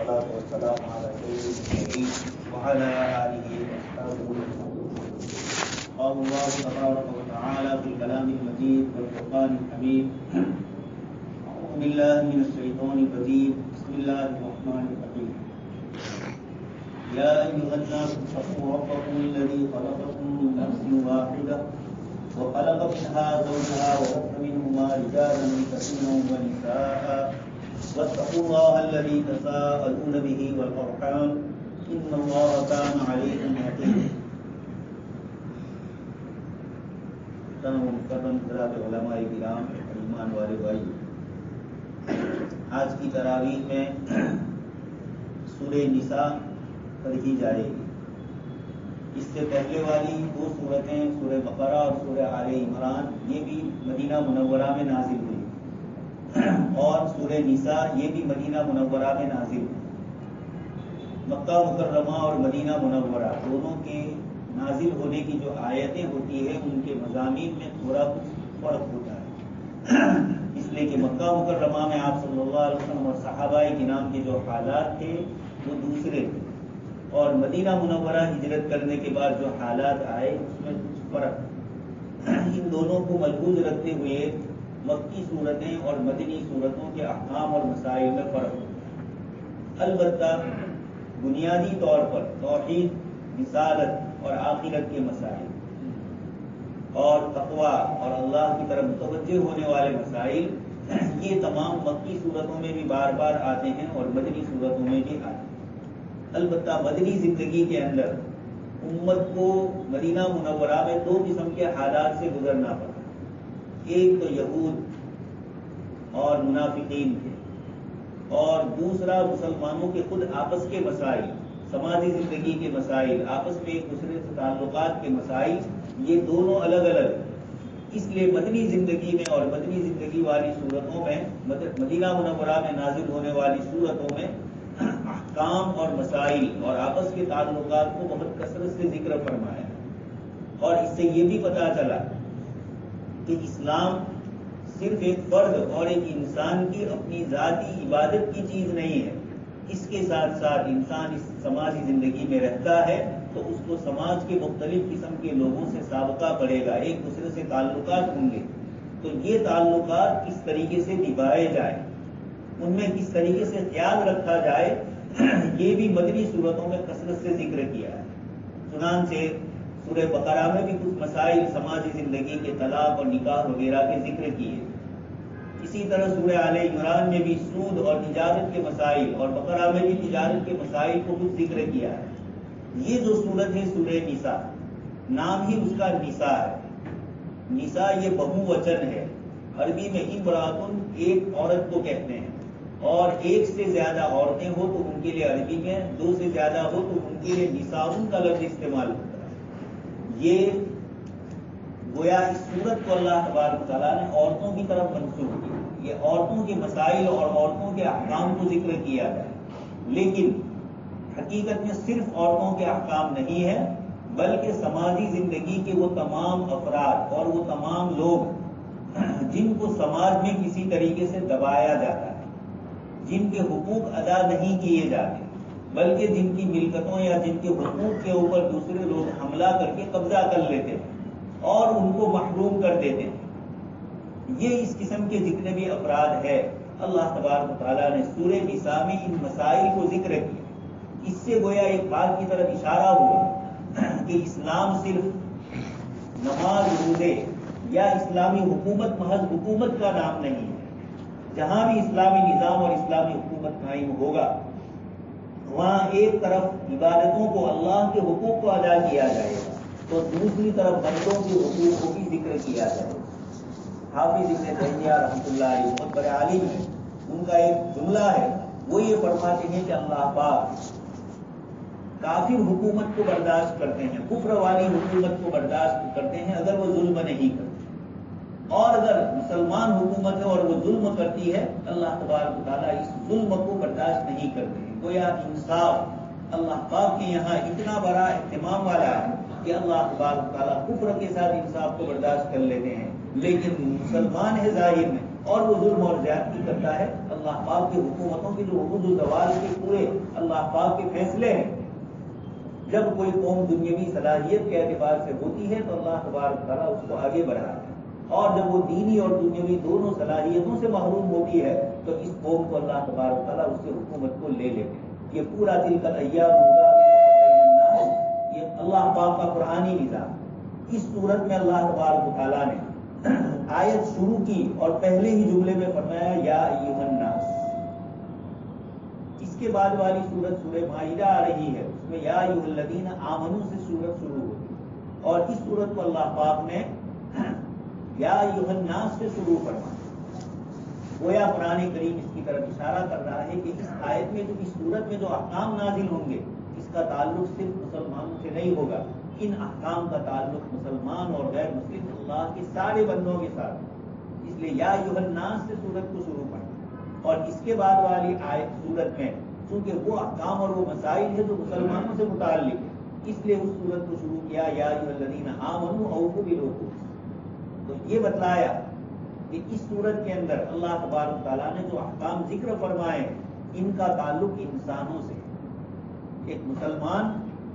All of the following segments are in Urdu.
والصلاة والسلام على سيد المرسلين وعلى آله وأصحابه أجمعين. قال الله تبارك وتعالى في الكلام المجيد والفرقان الحميد: أعوذ بالله من الشيطان الرجيم. بسم الله الرحمن الرحيم. يا أيها الناس اتقوا ربكم الذي خلقكم من نفس واحدة وخلق منها زوجها وبث منهما رجالا كثيرا ونساء واتقوا الله الذي تساءلون به والأرحام إن الله كان عليكم رقيبا. محترم حضرات علماء کرام، ایمان والے بھائی، آج کی تراویح میں سورہ نساء پڑھی جائے گی. اس سے پہلے والی دو سورتیں سورہ بقرہ اور سورہ آل عمران یہ بھی مدینہ منورہ میں نازل ہوئی اور سورہ نساء یہ بھی مدینہ منورہ میں نازل ہوئی. مکہ مکرمہ اور مدینہ منورہ دونوں کے نازل ہونے کی جو آیتیں ہوتی ہیں ان کے مضامین میں تھوڑا کچھ فرق ہوتا ہے، اس لیے کہ مکہ مکرمہ میں آپ صلی اللہ علیہ وسلم اور صحابہ کرام کے جو حالات تھے وہ دوسرے تھے، اور مدینہ منورہ ہجرت کرنے کے بعد جو حالات آئے اس میں کچھ فرق. ان دونوں کو ملحوظ رکھتے ہوئے مکی صورتیں اور مدنی صورتوں کے احکام اور مسائل میں فرق ہوتا ہے. البتہ بنیادی طور پر توحید، رسالت اور آخرت کے مسائل اور تقویٰ اور اللہ کی طرف متوجہ ہونے والے مسائل یہ تمام مکی صورتوں میں بھی بار بار آتے ہیں اور مدنی صورتوں میں بھی آتے ہیں. البتہ مدنی زندگی کے اندر امت کو مدینہ منورہ میں دو قسم کے حالات سے گزرنا پڑا. ایک تو یہود اور منافقین تھے، اور دوسرا مسلمانوں کے خود آپس کے مسائل، سماجی زندگی کے مسائل، آپس میں ایک دوسرے سے تعلقات کے مسائل، یہ دونوں الگ الگ. اس لیے مدنی زندگی میں اور مدنی زندگی والی صورتوں میں، مدینہ منورہ میں نازل ہونے والی صورتوں میں احکام اور مسائل اور آپس کے تعلقات کو بہت کثرت سے ذکر فرمایا. اور اس سے یہ بھی پتہ چلا کہ اسلام صرف ایک فرد اور ایک انسان کی اپنی ذاتی عبادت کی چیز نہیں ہے. اس کے ساتھ ساتھ انسان اس سماجی زندگی میں رہتا ہے تو اس کو سماج کے مختلف قسم کے لوگوں سے سابقہ پڑے گا، ایک دوسرے سے تعلقات ہوں گے. تو یہ تعلقات کس طریقے سے نبھائے جائیں، ان میں کس طریقے سے خیال رکھا جائے، یہ بھی مدنی صورتوں میں کثرت سے ذکر کیا ہے. چنانچہ سورہ بقرہ میں بھی کچھ مسائل سماجی زندگی کے طلاق اور نکاح وغیرہ کے ذکر کیے. اسی طرح سورہ آل عمران میں بھی سود اور تجارت کے مسائل اور بقرہ میں بھی تجارت کے مسائل کو کچھ ذکر کیا ہے. یہ جو سورت ہے سورہ نساء، نام ہی اس کا نساء ہے. نساء یہ بہو وچن ہے. عربی میں امراتن ایک عورت کو کہتے ہیں، اور ایک سے زیادہ عورتیں ہو تو ان کے لیے عربی میں، دو سے زیادہ ہو تو ان کے لیے نساؤن کا لفظ استعمال ہوتا ہے. یہ گویا اس صورت کو اللہ تبارک و تعالیٰ نے عورتوں کی طرف منسوخ کیا. یہ عورتوں کے مسائل اور عورتوں کے احکام کو ذکر کیا گیا، لیکن حقیقت میں صرف عورتوں کے احکام نہیں ہے، بلکہ سماجی زندگی کے وہ تمام افراد اور وہ تمام لوگ جن کو سماج میں کسی طریقے سے دبایا جاتا ہے، جن کے حقوق ادا نہیں کیے جاتے، بلکہ جن کی ملکتوں یا جن کے حقوق کے اوپر دوسرے لوگ حملہ کر کے قبضہ کر لیتے ہیں اور ان کو محروم کر دیتے ہیں. یہ اس قسم کے جتنے بھی افراد ہے، اللہ تبارک و تعالیٰ نے سورہ نساء میں ان مسائل کو ذکر کیا. اس سے گویا ایک بات کی طرف اشارہ ہوا کہ اسلام صرف نماز، روزے یا اسلامی حکومت محض حکومت کا نام نہیں ہے. جہاں بھی اسلامی نظام اور اسلامی حکومت قائم ہوگا وہاں ایک طرف عبادتوں کو، اللہ کے حقوق کو ادا کیا جائے گا، تو دوسری طرف بندوں کے حقوق کو بھی ذکر کیا جائے گا. حافظ ابن تیمیہ رحمۃ اللہ علیہ بہت بڑے عالم ہیں، ان کا ایک جملہ ہے، وہ یہ فرماتے ہیں کہ اللہ پاک کافر حکومت کو برداشت کرتے ہیں، کفر والی حکومت کو برداشت کرتے ہیں اگر وہ ظلم نہیں کرتے، اور اگر مسلمان حکومت ہے اور وہ ظلم کرتی ہے اللہ تبارک و تعالیٰ اس ظلم کو برداشت نہیں کرتے ہیں. گویا انصاف اللہ پاک کے یہاں اتنا بڑا اہتمام والا ہے کہ اللہ تبارک و تعالیٰ کفر کے ساتھ انصاف کو برداشت کر لیتے ہیں، لیکن مسلمان ہے ظاہر میں اور وہ ظلم اور زیادتی کرتا ہے، اللہ پاک کی حکومتوں کے جو عروج و زوال کے پورے اللہ پاک کے فیصلے ہیں. جب کوئی قوم دنیاوی صلاحیت کے اعتبار سے ہوتی ہے تو اللہ تبارک تعالیٰ اس کو آگے بڑھاتا ہے، اور جب وہ دینی اور دنیاوی دونوں صلاحیتوں سے محروم ہوتی ہے تو اس قوم کو اللہ تبارک تعالیٰ اس سے حکومت کو لے لیتے ہیں. یہ پورا تلک الایام نداولها بین الناس، یہ اللہ پاک کا قرآنی نظام. اس صورت میں اللہ تبارک تعالیٰ نے آیت شروع کی اور پہلے ہی جملے میں فرمایا یا ایھا الناس. اس کے بعد والی سورت سورہ مائدہ آ رہی ہے، اس میں یا ایھا الذین آمنوا سے سورت شروع ہوتی ہے، اور اس سورت کو اللہ پاک نے یا ایھا الناس سے شروع فرمایا. گویا قرآن کریم اس کی طرف اشارہ کر رہا ہے کہ اس آیت میں جو اس سورت میں جو احکام نازل ہوں گے اس کا تعلق صرف مسلمانوں سے نہیں ہوگا، ان احکام کا تعلق مسلمان اور غیر مسلم اللہ کے سارے بندوں کے ساتھ. اس لیے یا ایھا الناس سے سورت کو شروع کرنا، اور اس کے بعد والی آیت سورت میں چونکہ وہ احکام اور وہ مسائل ہے جو مسلمانوں سے متعلق ہے، اس لیے اس سورت کو شروع کیا یا ایھا الذین آمنوا اوفوا بالعقود. تو یہ بتلایا کہ اس صورت کے اندر اللہ تبارک تعالیٰ نے جو احکام ذکر فرمائے ہیں ان کا تعلق انسانوں سے. ایک مسلمان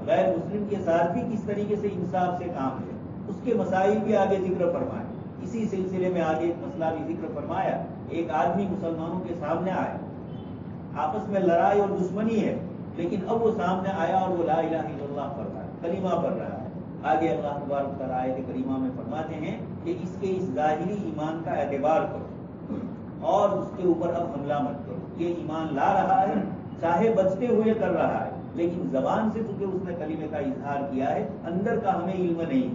غیر مسلم کے ساتھ بھی کس طریقے سے انصاف سے کام لے، اس کے مسائل بھی آگے ذکر فرمائے. اسی سلسلے میں آگے ایک مسئلہ بھی ذکر فرمایا. ایک آدمی مسلمانوں کے سامنے آیا، آپس میں لڑائی اور دشمنی ہے، لیکن اب وہ سامنے آیا اور وہ لا الہ الا اللہ پڑھ رہا ہے، کلمہ پڑھ رہا ہے. آگے اللہ تبارک تعالیٰ آیت کریمہ میں فرماتے ہیں کہ اس کے اس ظاہری ایمان کا اعتبار کرو اور اس کے اوپر اب حملہ مت کرو. یہ ایمان لا رہا ہے، چاہے بچتے ہوئے کر رہا ہے، لیکن زبان سے چونکہ اس نے کلمے کا اظہار کیا ہے، اندر کا ہمیں علم نہیں.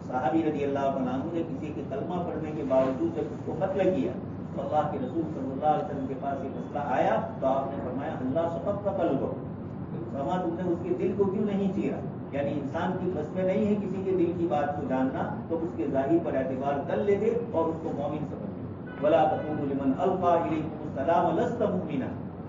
صحابی رضی اللہ عنہ نے کسی کے کلمہ پڑھنے کے باوجود جب اس کو قتل کیا تو اللہ کے رسول صلی اللہ علیہ وسلم کے پاس ایک مسئلہ آیا تو آپ نے فرمایا اللہ شقق قلب ہو، سما تم نے اس کے دل کو کیوں نہیں چیرا؟ یعنی انسان کی بس میں نہیں ہے کسی کے دل کی بات کو جاننا، تو اس کے ظاہر پر اعتبار کر لے دے اور اس کو مومن سمجھ لے. ولا تقولوا لمن القى اليكم السلام لست مؤمنا.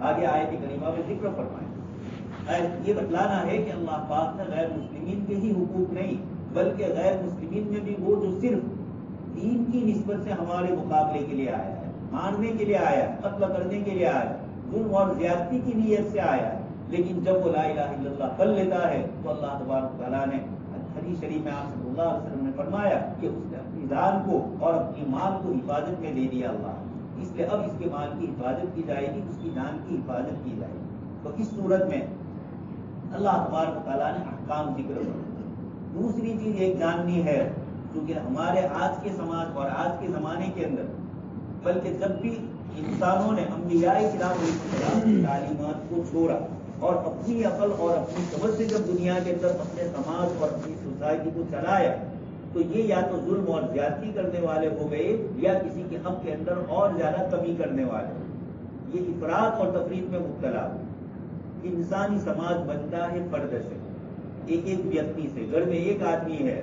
آگے آیت کریمہ میں ذکر فرمایا. یہ بتلانا ہے کہ اللہ پاک نے غیر مسلمین کے ہی حقوق نہیں بلکہ غیر مسلمین میں بھی وہ جو صرف دین کی نسبت سے ہمارے مقابلے کے لیے آیا ہے، مارنے کے لیے آیا ہے، قتل کرنے کے لیے آیا ہے، ظلم اور زیادتی کی نیت سے آیا ہے، لیکن جب وہ لا الہ الا اللہ پڑھ لیتا ہے تو اللہ تبارک تعالیٰ نے حدیث شریف میں آپ صلی اللہ علیہ وسلم نے فرمایا کہ اس نے اپنی جان کو اور اپنی مال کو حفاظت میں دے دیا اللہ. اس لیے اب اس کے مال کی حفاظت کی جائے گی، اس کی جان کی حفاظت کی جائے گی. تو اس صورت میں اللہ تبارک تعالیٰ نے احکام ذکر کر. دوسری چیز ایک جاننی ہے، کیونکہ ہمارے آج کے سماج اور آج کے زمانے کے اندر بلکہ جب بھی انسانوں نے انبیاء کرام علیہ السلام کی تعلیمات کو چھوڑا اور اپنی عقل اور اپنی سمجھ سے جب دنیا کے اندر اپنے سماج اور اپنی سوسائٹی کو چلایا تو یہ یا تو ظلم اور زیادتی کرنے والے ہو گئے یا کسی کے حق کے اندر اور زیادہ کمی کرنے والے. یہ افراط اور تفریط میں مبتلا ہو. انسانی سماج بنتا ہے فرد سے، ایک ایک ویکتی سے. گھر میں ایک آدمی ہے،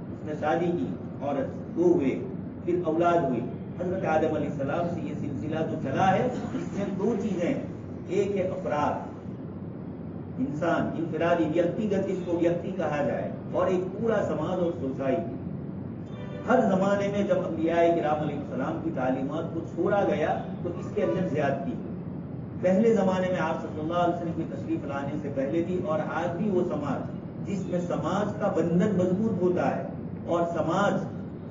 اس نے شادی کی، عورت دو ہوئے، پھر اولاد ہوئی. حضرت آدم علیہ السلام سے یہ سلسلہ جو چلا ہے اس میں دو چیزیں، ایک ہے افراد، انسان انفرادی ویکتیگت جس کو ویکتی کہا جائے، اور ایک پورا سماج اور سوسائٹی. ہر زمانے میں جب انبیاء کرام علیہ السلام کی تعلیمات کو چھوڑا گیا تو اس کے اندر زیادتی ہوئی. پہلے زمانے میں آپ صلی اللہ علیہ وسلم کی تشریف لانے سے پہلے بھی اور آج بھی وہ سماج جس میں سماج کا بندھن مضبوط ہوتا ہے اور سماج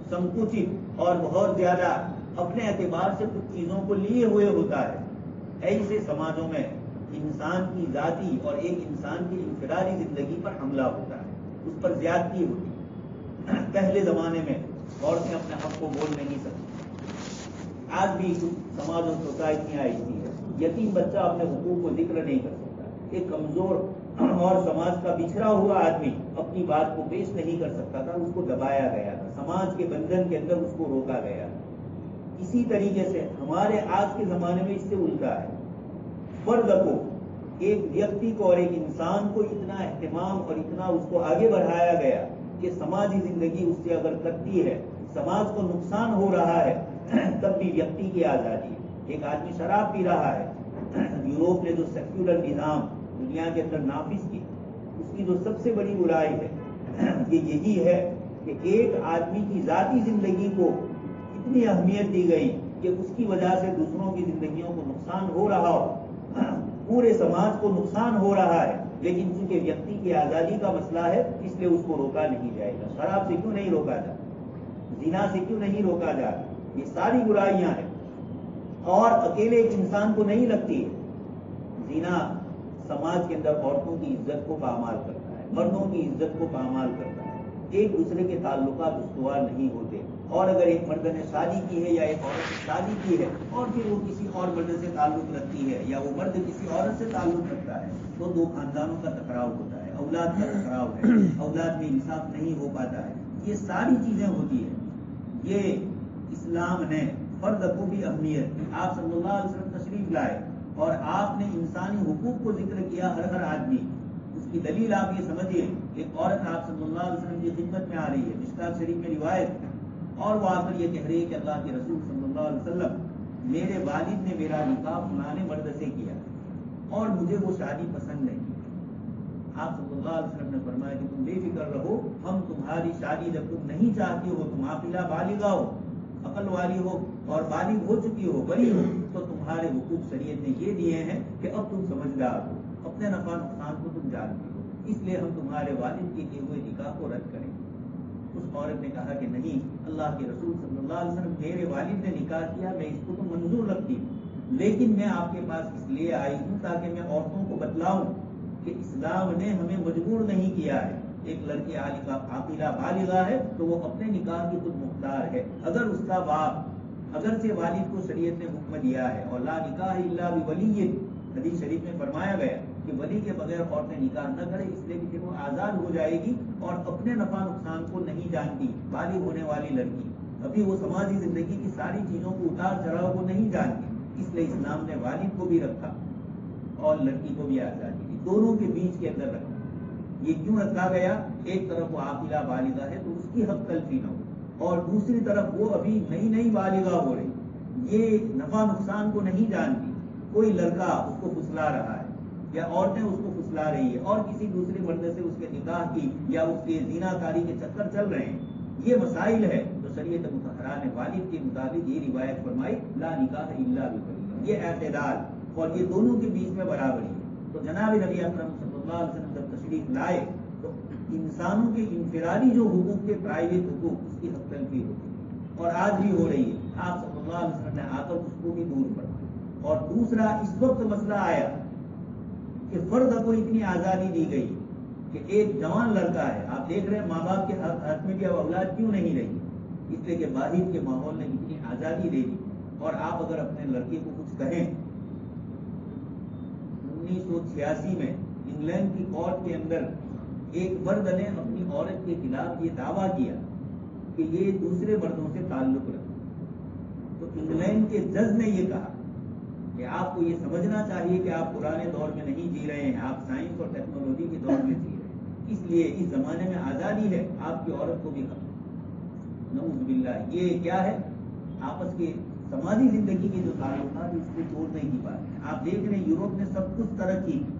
سنکوچت اور بہت زیادہ اپنے اعتبار سے کچھ چیزوں کو لیے ہوئے ہوتا ہے، ایسے سماجوں میں انسان کی ذاتی اور ایک انسان کی انفرادی زندگی پر حملہ ہوتا ہے، اس پر زیادتی ہوتی ہے. پہلے زمانے میں عورتیں اپنے حق کو بول نہیں سکتی. آج بھی سماج اور سوسائٹیاں ایسی ہے، یتیم بچہ اپنے حقوق کو ذکر نہیں کر سکتا. ایک کمزور اور سماج کا بچھڑا ہوا آدمی اپنی بات کو پیش نہیں کر سکتا تھا، اس کو دبایا گیا تھا، سماج کے بندھن کے اندر اس کو روکا گیا. اسی طریقے سے ہمارے آج کے زمانے میں اس سے الٹا ہے. فرد کو، ایک ویکتی کو اور ایک انسان کو اتنا اہتمام اور اتنا اس کو آگے بڑھایا گیا کہ سماجی زندگی اس سے اگر کٹتی ہے، سماج کو نقصان ہو رہا ہے، تب بھی ویکتی کی آزادی. ایک آدمی شراب پی رہا ہے، یوروپ نے جو سیکولر نظام دنیا کے اندر نافذ کی، اس کی جو سب سے بڑی برائی ہے یہ یہی ہے کہ ایک آدمی کی ذاتی زندگی کو اتنی اہمیت دی گئی کہ اس کی وجہ سے دوسروں کی زندگیوں کو نقصان ہو رہا ہو، پورے سماج کو نقصان ہو رہا ہے، لیکن چونکہ ویکتی کی آزادی کا مسئلہ ہے اس لیے اس کو روکا نہیں جائے گا۔ شراب سے کیوں نہیں روکا جائے، زنا سے کیوں نہیں روکا جائے؟ یہ ساری برائیاں ہیں اور اکیلے ایک انسان کو نہیں لگتی ہے۔ زنا سماج کے اندر عورتوں کی عزت کو پامال کرتا ہے، مردوں کی عزت کو پامال کرتا ہے، ایک دوسرے کے تعلقات استوار نہیں ہوتے۔ اور اگر ایک مرد نے شادی کی ہے یا ایک عورت نے شادی کی ہے اور پھر وہ کسی اور مرد سے تعلق رکھتی ہے یا وہ مرد کسی عورت سے تعلق رکھتا ہے تو دو خاندانوں کا ٹکراؤ ہوتا ہے، اولاد کا ٹکراؤ ہے، اولاد میں انصاف نہیں ہو پاتا ہے، یہ ساری چیزیں ہوتی ہیں۔ یہ اسلام نے فرد کو بھی اہمیت دی۔ آپ صلی اللہ علیہ وسلم تشریف لائے اور آپ نے انسانی حقوق کو ذکر کیا، ہر آدمی۔ اس کی دلیل آپ یہ سمجھیے، ایک عورت آپ صلی اللہ علیہ وسلم کی خدمت میں آ رہی ہے، مشکات شریف میں روایت ہے، اور وہ آ کر یہ کہہ رہی ہے کہ اللہ کے رسول صلی اللہ علیہ وسلم، میرے والد نے میرا نکاح فلاں مرد سے کیا اور مجھے وہ شادی پسند نہیں۔ آپ صلی اللہ علیہ وسلم نے فرمایا کہ تم بے فکر رہو، ہم تمہاری شادی جب تم نہیں چاہتی ہو، تم عاقلہ بالغہ ہو، عقل والی ہو اور بالغ ہو چکی ہو، بڑی ہو، تو تمہارے حقوق شریعت نے یہ دیے ہیں کہ اب تم سمجھدار ہو، اپنے نفع نقصان کو تم جانتے ہو، اس لیے ہم تمہارے والد کے کیے ہوئے نکاح کو رد کریں۔ اس عورت نے کہا کہ نہیں، اللہ کے رسول صلی اللہ علیہ وسلم، میرے والد نے نکاح کیا، میں اس کو تو منظور رکھتی ہوں، لیکن میں آپ کے پاس اس لیے آئی ہوں تاکہ میں عورتوں کو بتلاؤں کہ اسلام نے ہمیں مجبور نہیں کیا ہے۔ ایک لڑکی عاقلہ بالغہ ہے تو وہ اپنے نکاح کی خود مختار ہے، اگر اس کا باپ اگرچہ والد کو شریعت نے حکم دیا ہے، اور لا نکاح الا بولی، حدیث شریف میں فرمایا گیا کہ ولی کے بغیر عورتیں نکاح نہ کرے، اس لیے کہ وہ آزاد ہو جائے گی اور اپنے نفع نقصان کو نہیں جانتی۔ بالغ ہونے والی لڑکی ابھی وہ سماجی زندگی کی ساری چیزوں کو اتار چڑھاؤ کو نہیں جانتی، اس لیے اسلام نے والد کو بھی رکھا اور لڑکی کو بھی آزادی دی، دونوں کے بیچ کے اندر رکھا۔ یہ کیوں رکھا گیا؟ ایک طرف وہ عاقلہ بالغہ ہے تو اس کی حق تلفی نہ ہو، اور دوسری طرف وہ ابھی نئی بالغہ ہو رہی، یہ نفع نقصان کو نہیں جانتی، کوئی لڑکا اس کو پھسلا رہا ہے یا عورتیں اس کو پھسلا رہی ہے اور کسی دوسرے مرد سے اس کے نکاح کی یا اس کے زنا کاری کے چکر چل رہے ہیں، یہ مسائل ہے تو شریعت مطہرہ نے والد کے مطابق یہ روایت فرمائی، لا نکاح الا بولی، یہ اعتدال اور یہ دونوں کے بیچ میں برابری ہے۔ تو جناب نبی اکرم صلی اللہ علیہ وسلم جب تشریف لائے تو انسانوں کے انفرادی جو حقوق کے پرائیویٹ حقوق، اس کی حق تلفی ہوتی ہے اور آج بھی ہو رہی ہے۔ آپ صلی اللہ علیہ وسلم نے آ کر اس کو بھی دور پڑا۔ اور دوسرا، اس وقت مسئلہ آیا کہ فرد کو اتنی آزادی دی گئی کہ ایک جوان لڑکا ہے، آپ دیکھ رہے ہیں ماں باپ کے ہاتھ میں بھی اب اولاد کیوں نہیں رہی، اس لیے کہ باہر کے ماحول نے اتنی آزادی دے دی۔ اور آپ اگر اپنے لڑکے کو کچھ کہیں، 1986 میں انگلینڈ کی کورٹ کے اندر ایک مرد نے اپنی عورت کے خلاف یہ دعویٰ کیا کہ یہ دوسرے مردوں سے تعلق رکھتا، تو انگلینڈ کے جج نے یہ کہا کہ آپ کو یہ سمجھنا چاہیے کہ آپ پرانے دور میں نہیں جی رہے ہیں، آپ سائنس اور ٹیکنالوجی کے دور میں جی رہے ہیں، اس لیے اس زمانے میں آزادی ہے، آپ کی عورت کو بھی حق۔ نعوذ باللہ، یہ کیا ہے؟ آپس کے سماجی زندگی کے جو تعلقات اس کو توڑنے کی بات ہے۔ آپ دیکھ رہے ہیں یوروپ نے سب کچھ ترقی کی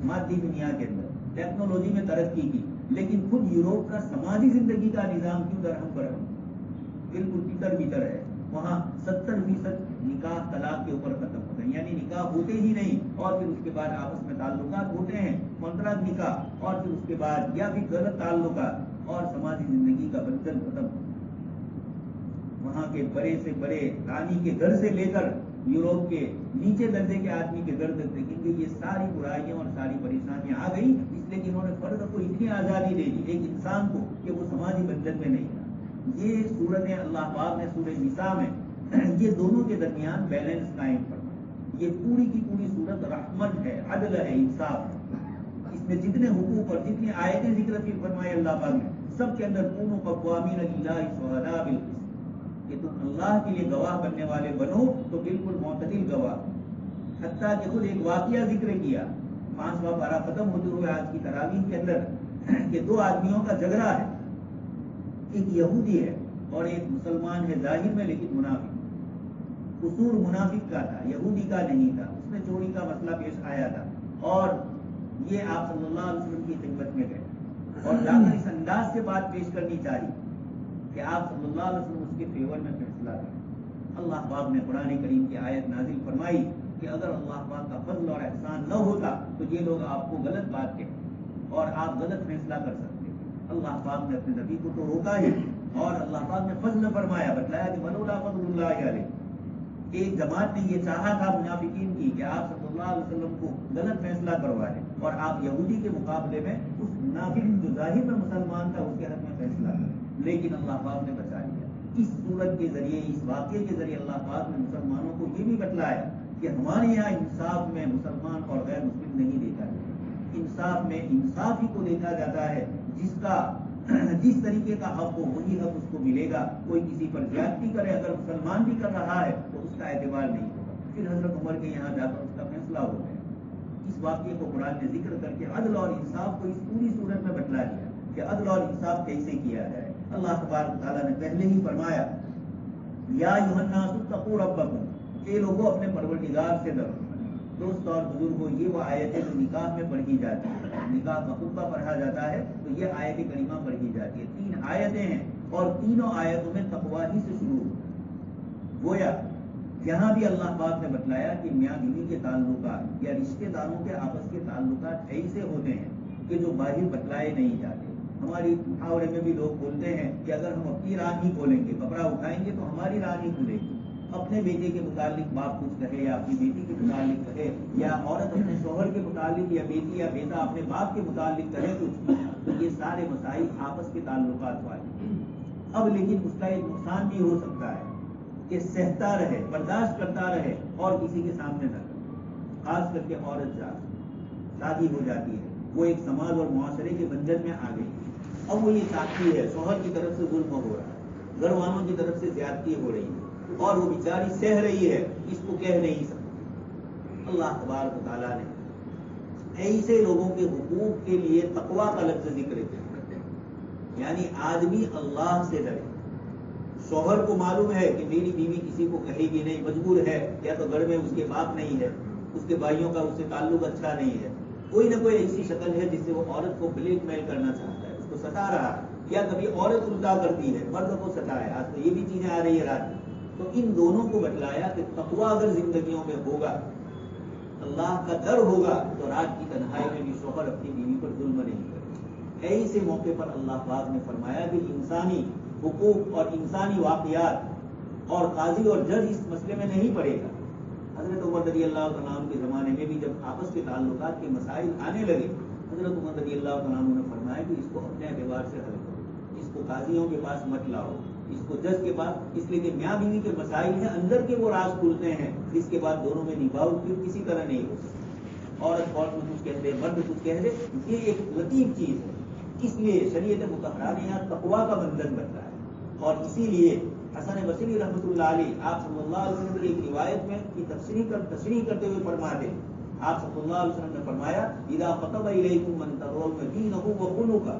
مادی دنیا کے اندر، ٹیکنالوجی میں ترقی کی، لیکن خود یوروپ کا سماجی زندگی کا نظام کیوں درہم برہم، بالکل تیتر بیتر ہے۔ وہاں 70% نکاح طلاق کے اوپر ختم ہوتے ہیں، یعنی نکاح ہوتے ہی نہیں اور پھر اس کے بعد آپس میں تعلقات ہوتے ہیں، کانٹریکٹ نکاح، اور پھر اس کے بعد یا پھر غلط تعلقات اور سماجی زندگی کا بندھن ختم۔ وہاں کے بڑے سے بڑے رانی کے گھر سے لے کر یوروپ کے نیچے درجے کے آدمی کے گھر تک دیکھیں گے، یہ ساری برائیاں اور ساری پریشانیاں آ گئی، اس لیے کہ انہوں نے فرد کو اتنی آزادی دے دی ایک انسان کو کہ وہ سماجی بندھن میں نہیں رہا۔ یہ صورت اللہ پاک نے سورہ نساء میں یہ دونوں کے درمیان بیلنس قائم کرنا، یہ پوری کی پوری صورت رحمت ہے، عدل ہے، انصاف ہے۔ اس میں جتنے حقوق اور جتنی آیتیں ذکر کی فرمائے اللہ پاک نے، سب کے اندر کونوا قوامین للہ شہداء بالقسط، کہ تم اللہ کے لیے گواہ بننے والے بنو تو بالکل معتدل گواہ۔ حتیٰ کہ خود ایک واقعہ ذکر کیا 5واں پارہ ختم ہوتے ہوئے آج کی تراویح کے اندر کہ دو آدمیوں کا جھگڑا ہے، ایک یہودی ہے اور ایک مسلمان ہے ظاہر میں لیکن منافق۔ قصور منافق کا تھا، یہودی کا نہیں تھا، اس میں چوری کا مسئلہ پیش آیا تھا اور یہ آپ صلی اللہ علیہ وسلم کی خدمت میں گئے اور جا کر اس انداز سے بات پیش کرنی چاہیے کہ آپ صلی اللہ علیہ وسلم اس کے فیور میں فیصلہ کریں۔ اللہ پاک نے قرآن کریم کی آیت نازل فرمائی کہ اگر اللہ پاک کا فضل اور احسان نہ ہوتا تو یہ لوگ آپ کو غلط بات کہتے اور آپ غلط فیصلہ کر سکتے. اللہ پاک نے اپنے نبی کو تو روکا ہی، اور اللہ پاک نے فضل فرمایا، بتلایا کہ ولولا فضل اللہ علیہ. ایک جماعت نے یہ چاہا تھا منافقین کی کہ آپ صلی اللہ علیہ وسلم کو غلط فیصلہ کروا دیں اور آپ یہودی کے مقابلے میں اس منافق جو ظاہر میں مسلمان تھا اس کے حق میں فیصلہ کریں، لیکن اللہ پاک نے بچا لیا. اس صورت کے ذریعے، اس واقعے کے ذریعے اللہ پاک نے مسلمانوں کو یہ بھی بتلایا کہ ہمارے یہاں انصاف میں مسلمان اور غیر مسلم نہیں دیکھا جاتا. انصاف میں انصاف ہی کو دیکھا جاتا ہے، جس طریقے کا حق ہو وہی حق اس کو ملے گا. کوئی کسی پر زیادتی کرے، اگر مسلمان بھی کر رہا ہے تو اس کا اعتبار نہیں ہوگا. پھر حضرت عمر کے یہاں جا کر اس کا فیصلہ ہو گیا. اس واقعے کو قرآن نے ذکر کر کے عدل اور انصاف کو اس پوری صورت میں بتلا دیا کہ عدل اور انصاف کیسے کیا جائے. اللہ تبارک تعالیٰ نے پہلے ہی فرمایا یا ایھا الناس اتقوا ربکم، اے لوگوں اپنے پروردگار سے ڈرو. دوست اور بزرگوں، یہ وہ آیتیں جو نکاح میں پڑھی جاتی ہیں، نکاح کا خطبہ پڑھا جاتا ہے تو یہ آیت کریمہ پڑھی جاتی ہے. 3 آیتیں ہیں اور تینوں آیتوں میں تقویٰ ہی سے شروع گویا یہاں بھی اللہ پاک نے بتلایا کہ میاں بیوی کے تعلقات یا رشتے داروں کے آپس کے تعلقات ایسے ہوتے ہیں کہ جو باہر بتلائے نہیں جاتے. ہماری محاورے میں بھی لوگ بولتے ہیں کہ اگر ہم اپنی راہ نہیں کھولیں گے، کپڑا اٹھائیں گے تو ہماری راہ نہیں کھلے گی. اپنے بیٹے کے متعلق باپ کچھ کہے یا اپنی بیٹی کے متعلق کہے، یا عورت اپنے شوہر کے متعلق یا بیٹی یا بیٹا اپنے باپ کے متعلق کہے کچھ، تو یہ سارے مسائل آپس کے تعلقات والے. اب لیکن اس کا ایک نقصان بھی ہو سکتا ہے کہ سہتا رہے، برداشت کرتا رہے اور کسی کے سامنے نہ کرے. خاص کر کے عورت شادی ہو جاتی ہے، وہ ایک سماج اور معاشرے کے بندھن میں آ گئی. اب وہ یہ چاہتی ہے، شوہر کی طرف سے ظلم ہو رہا ہے، گھر والوں کی طرف سے زیادتی ہو رہی ہے اور وہ بیچاری سہ رہی ہے، اس کو کہہ نہیں سکتی. اللہ تبارک و تعالیٰ نے ایسے لوگوں کے حقوق کے لیے تقویٰ کا لفظ ذکر کیا، یعنی آدمی اللہ سے ڈرے. شوہر کو معلوم ہے کہ میری بیوی کسی کو کہے گی نہیں، مجبور ہے، یا تو گھر میں اس کے باپ نہیں ہے، اس کے بھائیوں کا اس سے تعلق اچھا نہیں ہے، کوئی نہ کوئی ایسی شکل ہے جس سے وہ عورت کو بلیک میل کرنا چاہتا ہے، اس کو ستا رہا ہے، یا کبھی عورت الٹا کرتی ہے، مرد کو ستا ہے. آج تو یہ بھی چیزیں آ رہی ہے رات میں. تو ان دونوں کو بتلایا کہ تقویٰ اگر زندگیوں میں ہوگا، اللہ کا ڈر ہوگا، تو رات کی تنہائی میں بھی شوہر اپنی بیوی پر ظلم نہیں کرے. ایسے موقع پر اللہ پاک نے فرمایا کہ انسانی حقوق اور انسانی واقعات اور قاضی اور جج اس مسئلے میں نہیں پڑے گا. حضرت عمر رضی اللہ عنہ کے زمانے میں بھی جب آپس کے تعلقات کے مسائل آنے لگے، حضرت عمر رضی اللہ عنہ نے فرمایا کہ اس کو اپنے اعتبار سے حل کرو، اس کو قاضیوں کے پاس مت لاؤ، اس کو جج کے پاس، اس لیے کہ میاں بیوی کے مسائل ہیں، اندر کے وہ راز کھلتے ہیں جس کے بعد دونوں میں نبھاؤ پھر کسی طرح نہیں ہو سکتی. عورت کو کچھ کہہ دے، مرد کچھ کہہ دے، یہ ایک لطیف چیز ہے. اس لیے شریعت مطہرہ نے یہاں تقویٰ کا بندھن بتایا. اور اسی لیے حسن بصری رحمۃ اللہ علیہ آپ صلی اللہ علیہ وسلم کی ایک روایت میں کی تشریح کرتے ہوئے فرماتے ہیں، آپ صلی اللہ علیہ وسلم نے فرمایا اذا خطب الیکم من ترضون دینہ وخلقہ،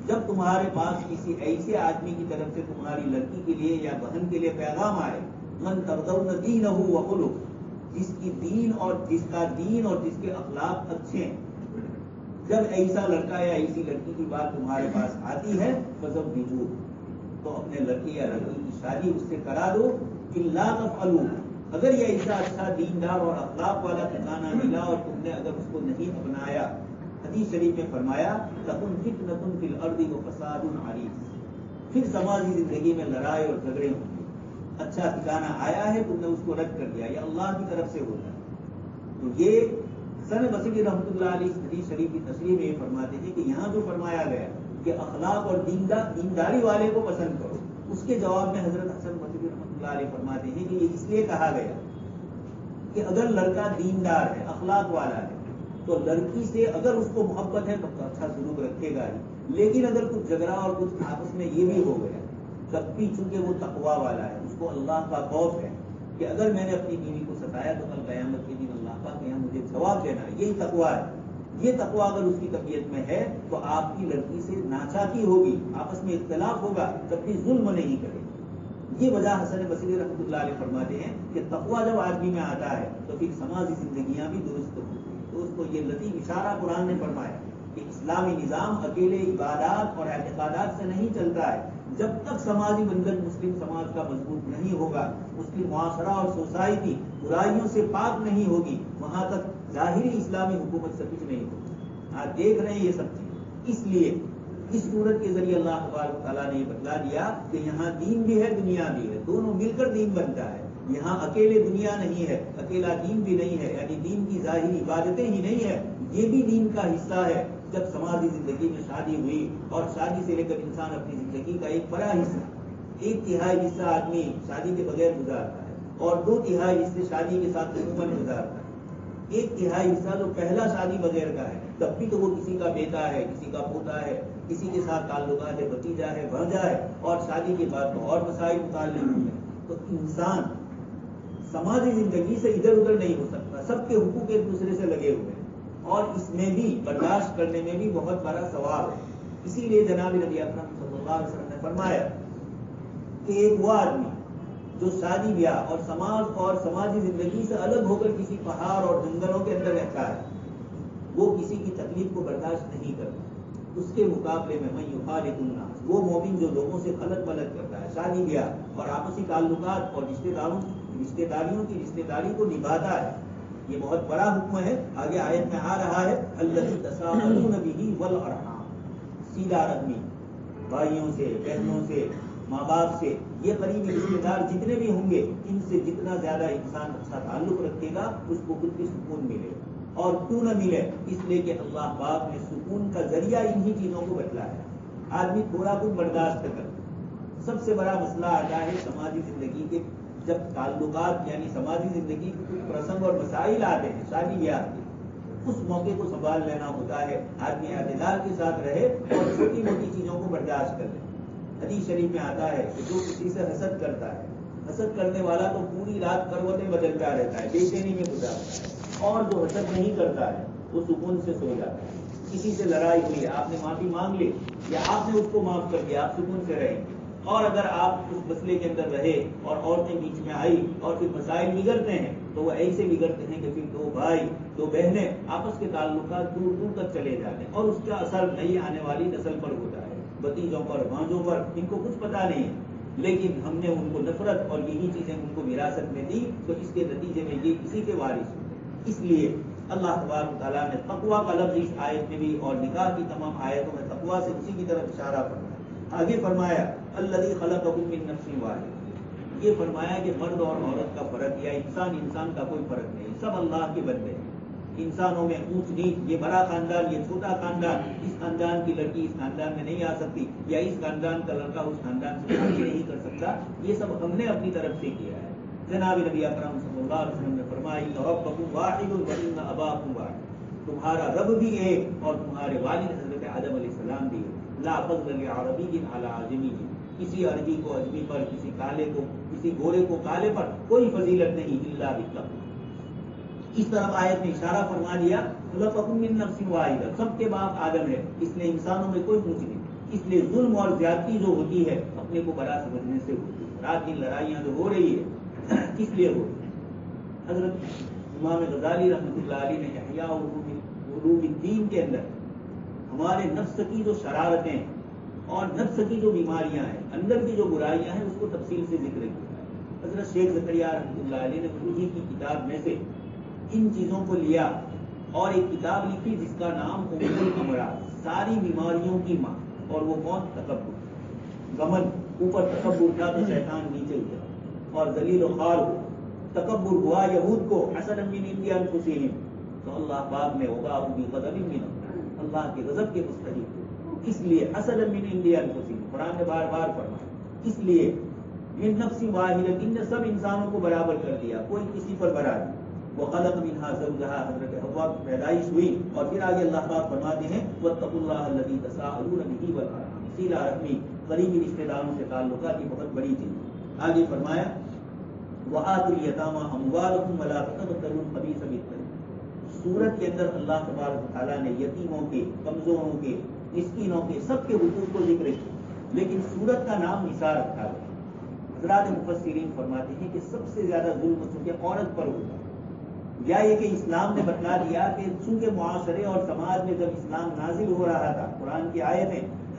جب تمہارے پاس کسی ایسے آدمی کی طرف سے تمہاری لڑکی کے لیے یا بہن کے لیے پیغام آئے، من ترضون دینہ وخلقہ، جس کی دین اور جس کا دین اور جس کے اخلاق اچھے ہیں، جب ایسا لڑکا یا ایسی لڑکی کی بات تمہارے پاس آتی ہے فزوجوہ، تو اپنے لڑکی یا لڑکی کی شادی اس سے کرا دو. الا تفعلوا، اگر یہ ایسا اچھا دیندار اور اخلاق والا ٹھکانہ ملا اور تم نے اگر اس کو نہیں اپنایا، حدیث شریف میں فرمایا تکن فتنۃ فی الارض وفساد عریض، پھر سماجی زندگی میں لڑائی اور جھگڑے ہوں گے. اچھا ٹھکانہ آیا ہے، تم نے اس کو رد کر دیا، یہ اللہ کی طرف سے ہوتا ہے. تو یہ حسن بصری رحمۃ اللہ علیہ حدیث شریف کی تشریح میں یہ فرماتے ہیں کہ یہاں جو فرمایا گیا کہ اخلاق اور دینداری والے کو پسند کرو، اس کے جواب میں حضرت حسن بصری رحمۃ اللہ علیہ فرماتے ہیں کہ یہ اس لیے کہا گیا کہ اگر لڑکا دیندار ہے، اخلاق والا ہے، تو لڑکی سے اگر اس کو محبت ہے تو اچھا سلوک رکھے گا ہی، لیکن اگر کچھ جھگڑا اور کچھ آپس میں یہ بھی ہو گیا، تب بھی چونکہ وہ تقویٰ والا ہے، اس کو اللہ کا خوف ہے کہ اگر میں نے اپنی بیوی کو ستایا تو کل قیامت کے دن اللہ پاک یہاں مجھے جواب دینا ہے، یہی تقویٰ ہے. یہ تقویٰ اگر اس کی طبیعت میں ہے تو آپ کی لڑکی سے ناچاکی ہوگی، آپس میں اختلاف ہوگا، تب بھی ظلم نہیں کرے. یہ وجہ حسن بصری رحمۃ اللہ علیہ فرماتے ہیں کہ تقویٰ جب آدمی میں آتا ہے تو پھر سماجی زندگیاں بھی درست ہوتی ہیں. دوستو یہ لطیف اشارہ قرآن نے فرمایا کہ اسلامی نظام اکیلے عبادات اور اعتقادات سے نہیں چلتا ہے، جب تک سماجی بندھن مسلم سماج کا مضبوط نہیں ہوگا، مسلم معاشرہ اور سوسائٹی برائیوں سے پاک نہیں ہوگی، وہاں تک ظاہری اسلامی حکومت سے کچھ نہیں ہوگی۔ آپ دیکھ رہے ہیں یہ سب چیز۔ اس لیے اس صورت کے ذریعے اللہ تبارک و تعالیٰ نے یہ بتلا دیا کہ یہاں دین بھی ہے، دنیا بھی ہے، دونوں مل کر دین بنتا ہے۔ یہاں اکیلے دنیا نہیں ہے، اکیلا دین بھی نہیں ہے، یعنی دین کی ظاہری عبادتیں ہی نہیں ہے، یہ بھی دین کا حصہ ہے۔ جب سماجی زندگی میں شادی ہوئی اور شادی سے لے کر انسان اپنی زندگی کا ایک بڑا حصہ، 1/3 حصہ آدمی شادی کے بغیر گزارتا ہے اور 2/3 حصے شادی کے ساتھ عموماً گزارتا ہے۔ 1/3 حصہ جو پہلا شادی بغیر کا ہے، تب بھی تو وہ کسی کا بیٹا ہے، کسی کا پوتا ہے، کسی کے ساتھ تعلقات ہے، بھتیجا ہے، بھانجا ہے، اور شادی کے بعد تو اور مسائل متعلق ہوتے ہیں۔ تو انسان سماجی زندگی سے ادھر ادھر نہیں ہو سکتا، سب کے حقوق ایک دوسرے سے لگے ہوئے ہیں، اور اس میں بھی برداشت کرنے میں بھی بہت بڑا ثواب ہے۔ اسی لیے جناب نبی اکرم صلی اللہ علیہ وسلم نے فرمایا کہ ایک وہ آدمی جو شادی بیاہ اور سماج اور سماجی زندگی سے الگ ہو کر کسی پہاڑ اور جنگلوں کے اندر رہتا ہے، وہ کسی کی تکلیف کو برداشت نہیں کرتا۔ اس کے مقابلے میں من یخالط الناس، وہ مومن جو لوگوں سے خلط ملط کرتا ہے، شادی بیاہ اور آپسی تعلقات اور رشتہ داریوں کی رشتہ داری کو نبھاتا ہے۔ یہ بہت بڑا حکم ہے۔ آگے آیت میں آ رہا ہے الذی تساءلون بہ والارحام، سیدھا رحمی، بھائیوں سے، بہنوں سے، ماں باپ سے، یہ قریبی رشتے دار جتنے بھی ہوں گے، ان سے جتنا زیادہ انسان اچھا تعلق رکھے گا اس کو خود بھی سکون ملے گا۔ اور کیوں نہ ملے؟ اس لیے کہ اللہ پاک نے سکون کا ذریعہ انہی چیزوں کو بتلایا۔ آدمی تھوڑا کچھ برداشت کر، سب سے بڑا مسئلہ آتا ہے سماجی زندگی کے، جب تعلقات یعنی سماجی زندگی کے کچھ پرسنگ اور مسائل آتے ہیں شادی بیاہ کے، اس موقع کو سنبھال لینا ہوتا ہے۔ آدمی اعتدال کے ساتھ رہے اور چھوٹی موٹی چیزوں کو برداشت کر لے۔ حدیث شریف میں آتا ہے کہ جو کسی سے حسد کرتا ہے، حسد کرنے والا تو پوری رات کروٹیں بدلتا رہتا ہے، بے چینی میں گزارتا ہے، اور جو حسد نہیں کرتا ہے وہ سکون سے سو جاتا ہے۔ کسی سے لڑائی ہوئی، آپ نے معافی مانگ لی یا آپ نے اس کو معاف کر دیا، آپ سکون سے رہیں گے۔ اور اگر آپ اس مسئلے کے اندر رہے اور عورتیں بیچ میں آئی اور پھر مسائل بگڑتے ہیں تو وہ ایسے بگڑتے ہیں کہ پھر دو بھائی دو بہنیں آپس کے تعلقات دور دور تک چلے جاتے ہیں، اور اس کا اثر نئی آنے والی نسل پر ہوتا ہے، بتیجوں پر، بھانجوں پر، ان کو کچھ پتا نہیں ہے، لیکن ہم نے ان کو نفرت اور یہی چیزیں ان کو وراثت میں دی، تو اس کے نتیجے میں یہ کسی کے وارث ہوتے ہیں۔ اس لیے اللہ تبارک و تعالیٰ نے تقویٰ کا لفظ اس آیت میں بھی اور نکاح کی تمام آیتوں میں تقویٰ سے اسی کی طرف اشارہ فرمایا۔ آگے فرمایا الذی خلقکم من نفس واحد، یہ فرمایا کہ مرد اور عورت کا فرق یا انسان کا کوئی فرق نہیں، سب اللہ کے بندے ہیں۔ انسانوں میں اونچ نیچ، یہ بڑا خاندان، یہ چھوٹا خاندان، اس خاندان کی لڑکی اس خاندان میں نہیں آ سکتی، یا اس خاندان کا لڑکا اس خاندان سے شادی نہیں کر سکتا، یہ سب ہم نے اپنی طرف سے کیا ہے۔ جناب نبی اکرم صلی اللہ علیہ وسلم نے فرمایا ان ربکم واحد وان اباکم واحد، تمہارا رب بھی ایک اور تمہارے والد حضرت آدم علیہ السلام بھی ایک۔ لا فضل لعربی علی عجمی، کسی عربی کو عجمی پر، کسی کالے کو، کسی گورے کو کالے پر کوئی فضیلت نہیں، الا بالتقوی۔ اس طرف آیت میں اشارہ فرما دیا خلقکم من نفس واحدہ، سب کے باپ آدم ہے، اس لیے انسانوں میں کوئی اونچ نہیں۔ اس لیے ظلم اور زیادتی جو ہوتی ہے اپنے کو بڑا سمجھنے سے ہوتی ہے۔ رات دن لڑائیاں جو ہو رہی ہے کس لیے ہو رہی ہے؟ حضرت امام غزالی رحمۃ اللہ علیہ نے احیاء علوم الدین کے اندر ہمارے نفس کی جو شرارتیں اور نفس کی جو بیماریاں ہیں، اندر کی جو برائیاں ہیں، اس کو تفصیل سے ذکر کیا ہے۔ حضرت شیخ زکریا رحمۃ اللہ علیہ نے انہی کی کتاب میں سے ان چیزوں کو لیا اور ایک کتاب لکھی جس کا نام ام الامراض، ساری بیماریوں کی ماں، اور وہ کون؟ تکبر۔ گمن، اوپر تکبر تھا تو شیطان نیچے اترا اور ذلیل و خوار ہو۔ تکبر ہوا یہود کو حسدا من عند انفسہم، تو اللہ پاک نے وباء بغضب من اللہ، اللہ کے غضب کے مستحق ہو، اس لیے حسدا من عند انفسہم، قرآن نے بار بار فرمایا۔ اس لیے من نفس واحدۃ، نے سب انسانوں کو برابر کر دیا، کوئی کسی پر بڑا نہیں۔ وخلق منها زوجها، حضرت حوا کی پیدائش ہوئی، اور پھر آگے اللہ پاک فرماتے ہیں واتقوا اللہ الذی تساءلون بہ والارحام، صلہ رحمی، قریبی رشتہ داروں سے تعلقات کی بہت بڑی چیز ہے۔ آگے فرمایا وآتوا الیتامی اموالکم ولا تتبدلوا الخبیث بالطیب، سورت کے اندر اللہ تبارک و تعالیٰ نے یتیموں کے، کمزوروں کے، مسکینوں کے، سب کے حقوق کو ذکر کیا، لیکن سورت کا نام نساء رکھا گیا۔ حضرات مفسرین فرماتے ہیں کہ سب سے زیادہ ظلم چونکہ عورت پر ہوتا ہے، یا یہ کہ اسلام نے بتلا دیا کہ چونکہ معاشرے اور سماج میں جب اسلام نازل ہو رہا تھا، قرآن کی آیتیں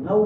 9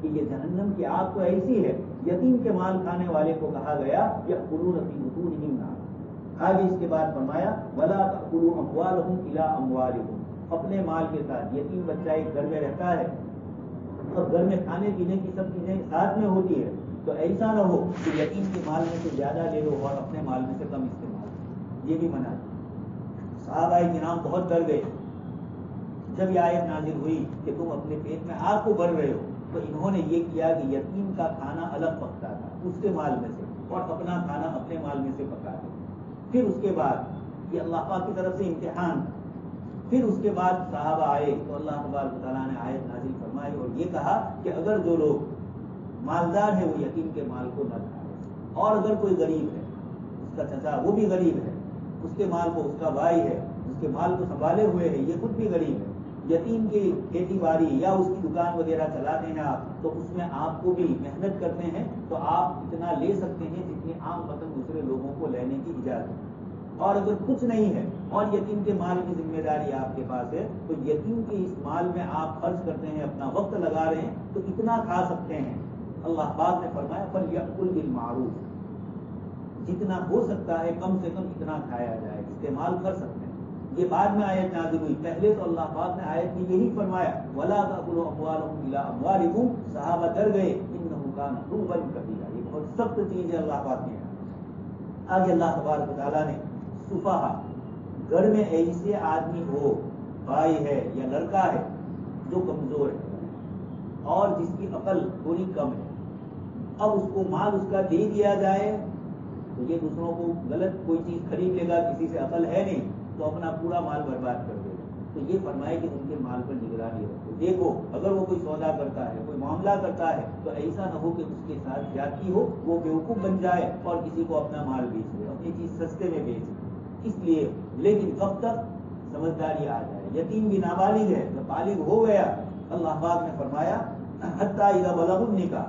کہ یہ جہنم کی آگ تو ایسی ہے، یتیم کے مال کھانے والے کو کہا گیا یأکلون فی بطونہم نارا۔ آگے اس کے بعد فرمایا ولا تأکلوا اموالہم الی اموالکم، اپنے مال کے ساتھ، یتیم بچہ ایک گھر میں رہتا ہے اور گھر میں کھانے پینے کی سب چیزیں ساتھ میں ہوتی ہے، تو ایسا نہ ہو کہ یتیم کے مال میں سے زیادہ لے لو اور اپنے مال میں سے کم استعمال کرو، یہ بھی منع ہے۔ صحابہ کرام بہت ڈر گئے جب یہ آیت نازل ہوئی کہ تم اپنے پیٹ میں آگ کو بھر رہے ہو، تو انہوں نے یہ کیا کہ یتیم کا کھانا الگ پکتا تھا اس کے مال میں سے اور اپنا کھانا اپنے مال میں سے پکا دیا۔ پھر اس کے بعد یہ اللہ پاک کی طرف سے امتحان، پھر اس کے بعد صحابہ آئے تو اللہ تبارک و تعالیٰ نے آیت نازل فرمائی اور یہ کہا کہ اگر جو لوگ مالدار ہے وہ یتیم کے مال کو نہ کھائے، اور اگر کوئی غریب ہے، اس کا چچا وہ بھی غریب ہے، اس کے مال کو اس کا بھائی ہے اس کے مال کو سنبھالے ہوئے ہے، یہ خود بھی غریب ہے، یتیم کی کھیتی باڑی یا اس کی دکان وغیرہ چلاتے ہیں آپ، تو اس میں آپ کو بھی محنت کرتے ہیں تو آپ اتنا لے سکتے ہیں جتنی عام وطن دوسرے لوگوں کو لینے کی اجازت ہے۔ اور اگر کچھ نہیں ہے اور یتیم کے مال کی ذمہ داری آپ کے پاس ہے تو یتیم کے اس مال میں آپ خرچ کرتے ہیں، اپنا وقت لگا رہے ہیں تو اتنا کھا سکتے ہیں۔ اللہ پاک نے فرمایا فَلْيَأْكُلْ بِالْمَعْرُوفِ، جتنا ہو سکتا ہے کم سے کم اتنا کھایا جائے، استعمال کر سکتے ہیں۔ یہ بعد میں آیت نازل ہوئی، پہلے تو اللہ پاک نے آیت میں یہی فرمایا وَلَا تَأْكُلُوا أَمْوَالَكُمْ إِلَىٰ أَمْوَالِكُمْ، صحابہ ڈر گئے إِنَّهُ كَانَ حُوبًا كَبِيرًا، یہ بہت سخت چیز ہے اللہ پاک نے۔ آگے اللہ تبارک و تعالیٰ نے صفحہ، گھر میں ایسے آدمی ہو، بھائی ہے یا لڑکا ہے جو کمزور ہے اور جس کی عقل تھوڑی کم ہے، اب اس کو مال اس کا دے دیا جائے تو یہ دوسروں کو غلط کوئی چیز خرید لے گا، کسی سے عقل ہے نہیں تو اپنا پورا مال برباد کر دے گا، تو یہ فرمائے کہ ان کے مال پر نگرانی رکھو۔ دیکھو اگر وہ کوئی سودا کرتا ہے، کوئی معاملہ کرتا ہے تو ایسا نہ ہو کہ اس کے ساتھ زیادتی ہو، وہ بیوقوف بن جائے اور کسی کو اپنا مال بیچ دے، اپنی چیز سستے میں بیچ دے۔ اس لیے لیکن کب تک سمجھداری آ جائے، یتیم بھی نابالغ ہے، جب بالغ ہو گیا اللہ پاک نے فرمایا حتیٰ اذا بلغوا النکاح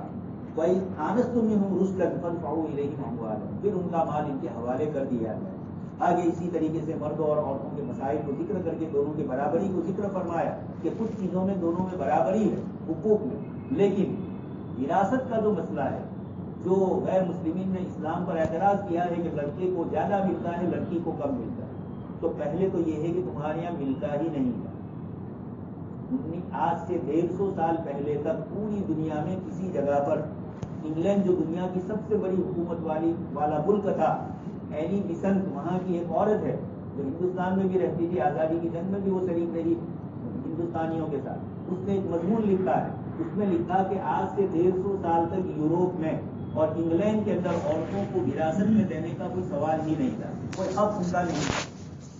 وَإِنْ آنَسْتُم مِّنْهُمْ رُشْدًا فَادْفَعُوا إِلَيْهِمْ أَمْوَالَهُمْ، پھر ان کا مال ان کے حوالے کر دیا جائے۔ آگے اسی طریقے سے مردوں اور عورتوں کے مسائل کو ذکر کر کے دونوں کی برابری کو ذکر فرمایا کہ کچھ چیزوں میں دونوں میں برابری ہے، حقوق میں، لیکن وراثت کا جو مسئلہ ہے، جو غیر مسلمین نے اسلام پر اعتراض کیا ہے کہ لڑکے کو زیادہ ملتا ہے لڑکی کو کم ملتا ہے، تو پہلے تو یہ ہے کہ تمہارے یہاں ملتا ہی نہیں ہے۔ آج سے 150 سال پہلے تک پوری دنیا میں کسی جگہ پر، انگلینڈ جو دنیا کی سب سے بڑی حکومت والا ملک تھا، اینی بیسنٹ وہاں کی ایک عورت ہے جو ہندوستان میں بھی رہتی تھی، آزادی کی جنگ میں بھی وہ شریک رہی ہندوستانیوں کے ساتھ، اس نے ایک مضمون لکھا ہے، اس میں لکھا کہ آج سے 150 سال تک یوروپ میں اور انگلینڈ کے اندر عورتوں کو وراثت میں دینے کا کوئی سوال ہی نہیں تھا، کوئی حق ان کا نہیں تھا۔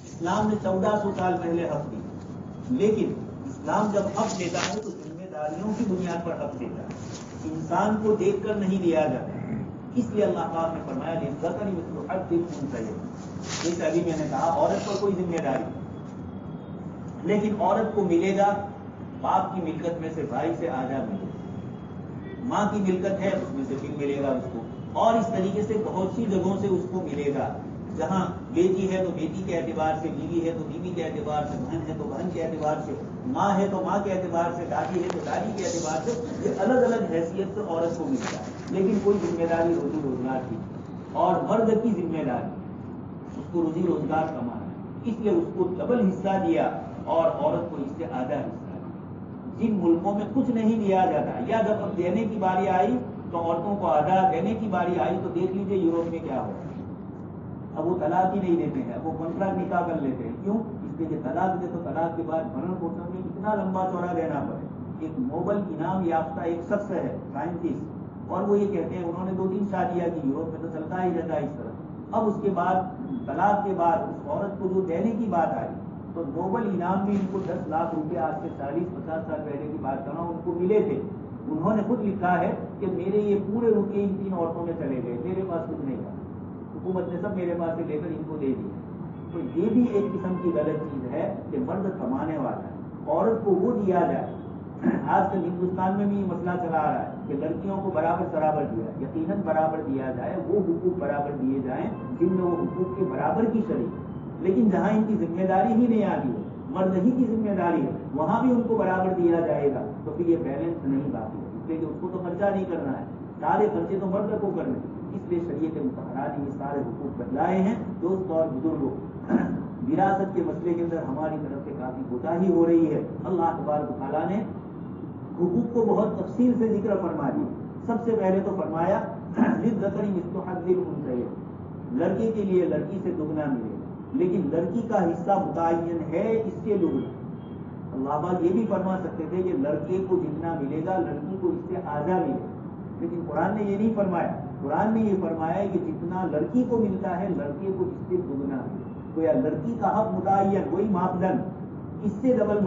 اسلام نے 1400 سال پہلے حق دی، لیکن اسلام جب حق دیتا ہے تو ذمہ داریوں کی بنیاد پر حق دیتا ہے، انسان کو دیکھ کر نہیں دیا جاتا۔ اس لیے اللہ پاک نے فرمایا للذکر مثل حظ الانثیین، جیسے ابھی میں نے کہا عورت پر کوئی ذمہ داری نہیں، لیکن عورت کو ملے گا باپ کی ملکت میں سے بھائی سے آدھا ملے گا، ماں کی ملکت ہے اس میں سے پھر ملے گا اس کو، اور اس طریقے سے بہت سی جگہوں سے اس کو ملے گا۔ جہاں بیٹی ہے تو بیٹی کے اعتبار سے، بیوی ہے تو بیوی کے اعتبار سے، بہن ہے تو بہن کے اعتبار سے، ماں ہے تو ماں کے اعتبار سے، دادی ہے تو دادی کے اعتبار سے، یہ الگ الگ حیثیت سے عورت کو ملتا ہے، لیکن کوئی ذمہ داری روزی روزگار کی، اور مرد کی ذمہ داری اس کو روزی روزگار کمانا ہے، اس لیے اس کو ڈبل حصہ دیا اور عورت کو اس سے آدھا حصہ دیا۔ جن ملکوں میں کچھ نہیں دیا جاتا یا جب اب دینے کی باری آئی تو عورتوں کو آدھا دینے کی باری آئی تو دیکھ لیجئے یوروپ میں کیا ہو، اب وہ طلاق ہی نہیں دیتے ہیں، اب وہ کنٹریکٹ نکاح کر لیتے ہیں۔ کیوں؟ اس لیے کہ طلاق دے تو طلاق کے بعد بھرن پوشن میں اتنا لمبا چوڑا دینا پڑے۔ ایک نوبل انعام یافتہ ایک شخص ہے سائنٹسٹ، اور وہ یہ کہتے ہیں انہوں نے 2-3 شادیاں کی، یوروپ میں تو چلتا ہی رہتا ہے اس طرح، اب اس کے بعد طلاق کے بعد اس عورت کو جو دینے کی بات آئی تو نوبل انعام میں ان کو 10 لاکھ روپے، آج سے 40-50 سال پہلے کی بات کر رہا ہوں، ان کو ملے تھے۔ انہوں نے خود لکھا ہے کہ میرے یہ پورے روپے ان 3 عورتوں میں چلے گئے، میرے پاس کچھ نہیں تھا، حکومت نے سب میرے پاس سے لے کر ان کو دے دیا۔ تو یہ بھی ایک قسم کی غلط چیز ہے کہ مرد کمانے والا ہے، عورت کو وہ دیا جائے۔ آج کل ہندوستان میں بھی یہ مسئلہ چلا آ رہا ہے کہ لڑکیوں کو برابر دیا، یقیناً برابر دیا جائے، وہ حقوق برابر دیے جائیں جن میں وہ حقوق کے برابر کی شریک، لیکن جہاں ان کی ذمہ داری ہی نہیں آتی ہے، مرد ہی کی ذمہ داری ہے، وہاں بھی ان کو برابر دیا جائے گا، تو پھر یہ بیلنس نہیں باقی ہے، اس لیے کہ اس کو تو خرچہ نہیں کرنا ہے، سارے خرچے تو مرد کو کرنے ہیں۔ اس لیے شریعت مطہرہ نے یہ سارے حقوق بتلائے ہیں۔ دوست اور بزرگوں، وراثت کے مسئلے کے اندر ہماری طرف سے کافی کوتاہی ہو رہی ہے۔ اللہ تبارک و تعالیٰ نے حقوق کو بہت تفصیل سے ذکر فرما دیا۔ سب سے پہلے تو فرمایا للذکر مثل حظ الانثیین، لڑکے کے لیے لڑکی سے دگنا ملے گا، لیکن لڑکی کا حصہ متعین ہے اس سے دگنا۔ اللہ پاک یہ بھی فرما سکتے تھے کہ لڑکے کو جتنا ملے گا لڑکی کو اس سے آدھا ملے گا، لیکن قرآن نے یہ نہیں فرمایا۔ قرآن نے یہ فرمایا کہ جتنا لڑکی کو ملتا ہے لڑکے کو اس سے دگنا ملے گا۔ گویا لڑکی کا حق متعین، وہی ماپدند، اس سے ڈبل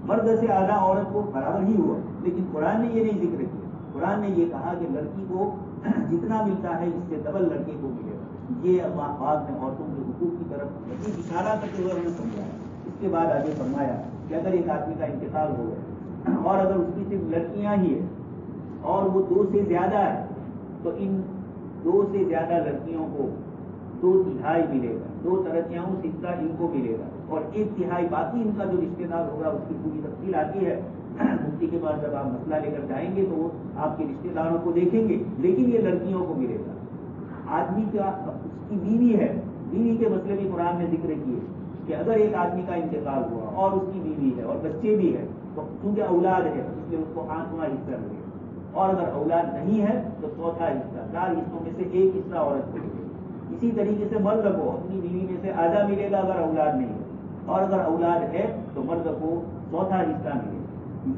مرد سے آدھا عورت کو برابر ہی ہوا، لیکن قرآن نے یہ نہیں ذکر کیا۔ قرآن نے یہ کہا کہ لڑکی کو جتنا ملتا ہے اس سے ڈبل لڑکے کو ملے گا۔ یہ اللہ پاک نے عورتوں کے حقوق کی طرف مزید اشارہ کرتے ہوئے ہمیں سمجھایا۔ اس کے بعد آگے فرمایا کہ اگر ایک آدمی کا انتقال ہو گیا اور اگر اس کی صرف لڑکیاں ہی ہیں اور وہ 2 سے زیادہ ہے، تو ان 2 سے زیادہ لڑکیوں کو 2/3 ملے گا، 2/3 حصہ ان کو ملے گا، اور 1/3 باقی ان کا جو رشتے دار ہوگا۔ اس کی پوری تفصیل آتی ہے مفتی کے پاس، جب آپ مسئلہ لے کر جائیں گے تو وہ آپ کے رشتے داروں کو دیکھیں گے، لیکن یہ لڑکیوں کو ملے گا۔ آدمی کا اس کی بیوی ہے، بیوی کے مسئلے بھی قرآن نے ذکر کیے کہ اگر ایک آدمی کا انتقال ہوا اور اس کی بیوی ہے اور بچے بھی ہے، تو چونکہ اولاد ہے اس لیے اس کو 5واں حصہ ملے گا، اور اگر اولاد نہیں ہے تو 4تھا حصہ، 4 حصوں میں سے 1 حصہ عورت کو ملے گا۔ اسی طریقے سے مرد کو اپنی بیوی میں سے آدھا ملے گا اگر اولاد نہیں ہے، اور اگر اولاد ہے تو مرد کو 4تھا حصہ ملے گا۔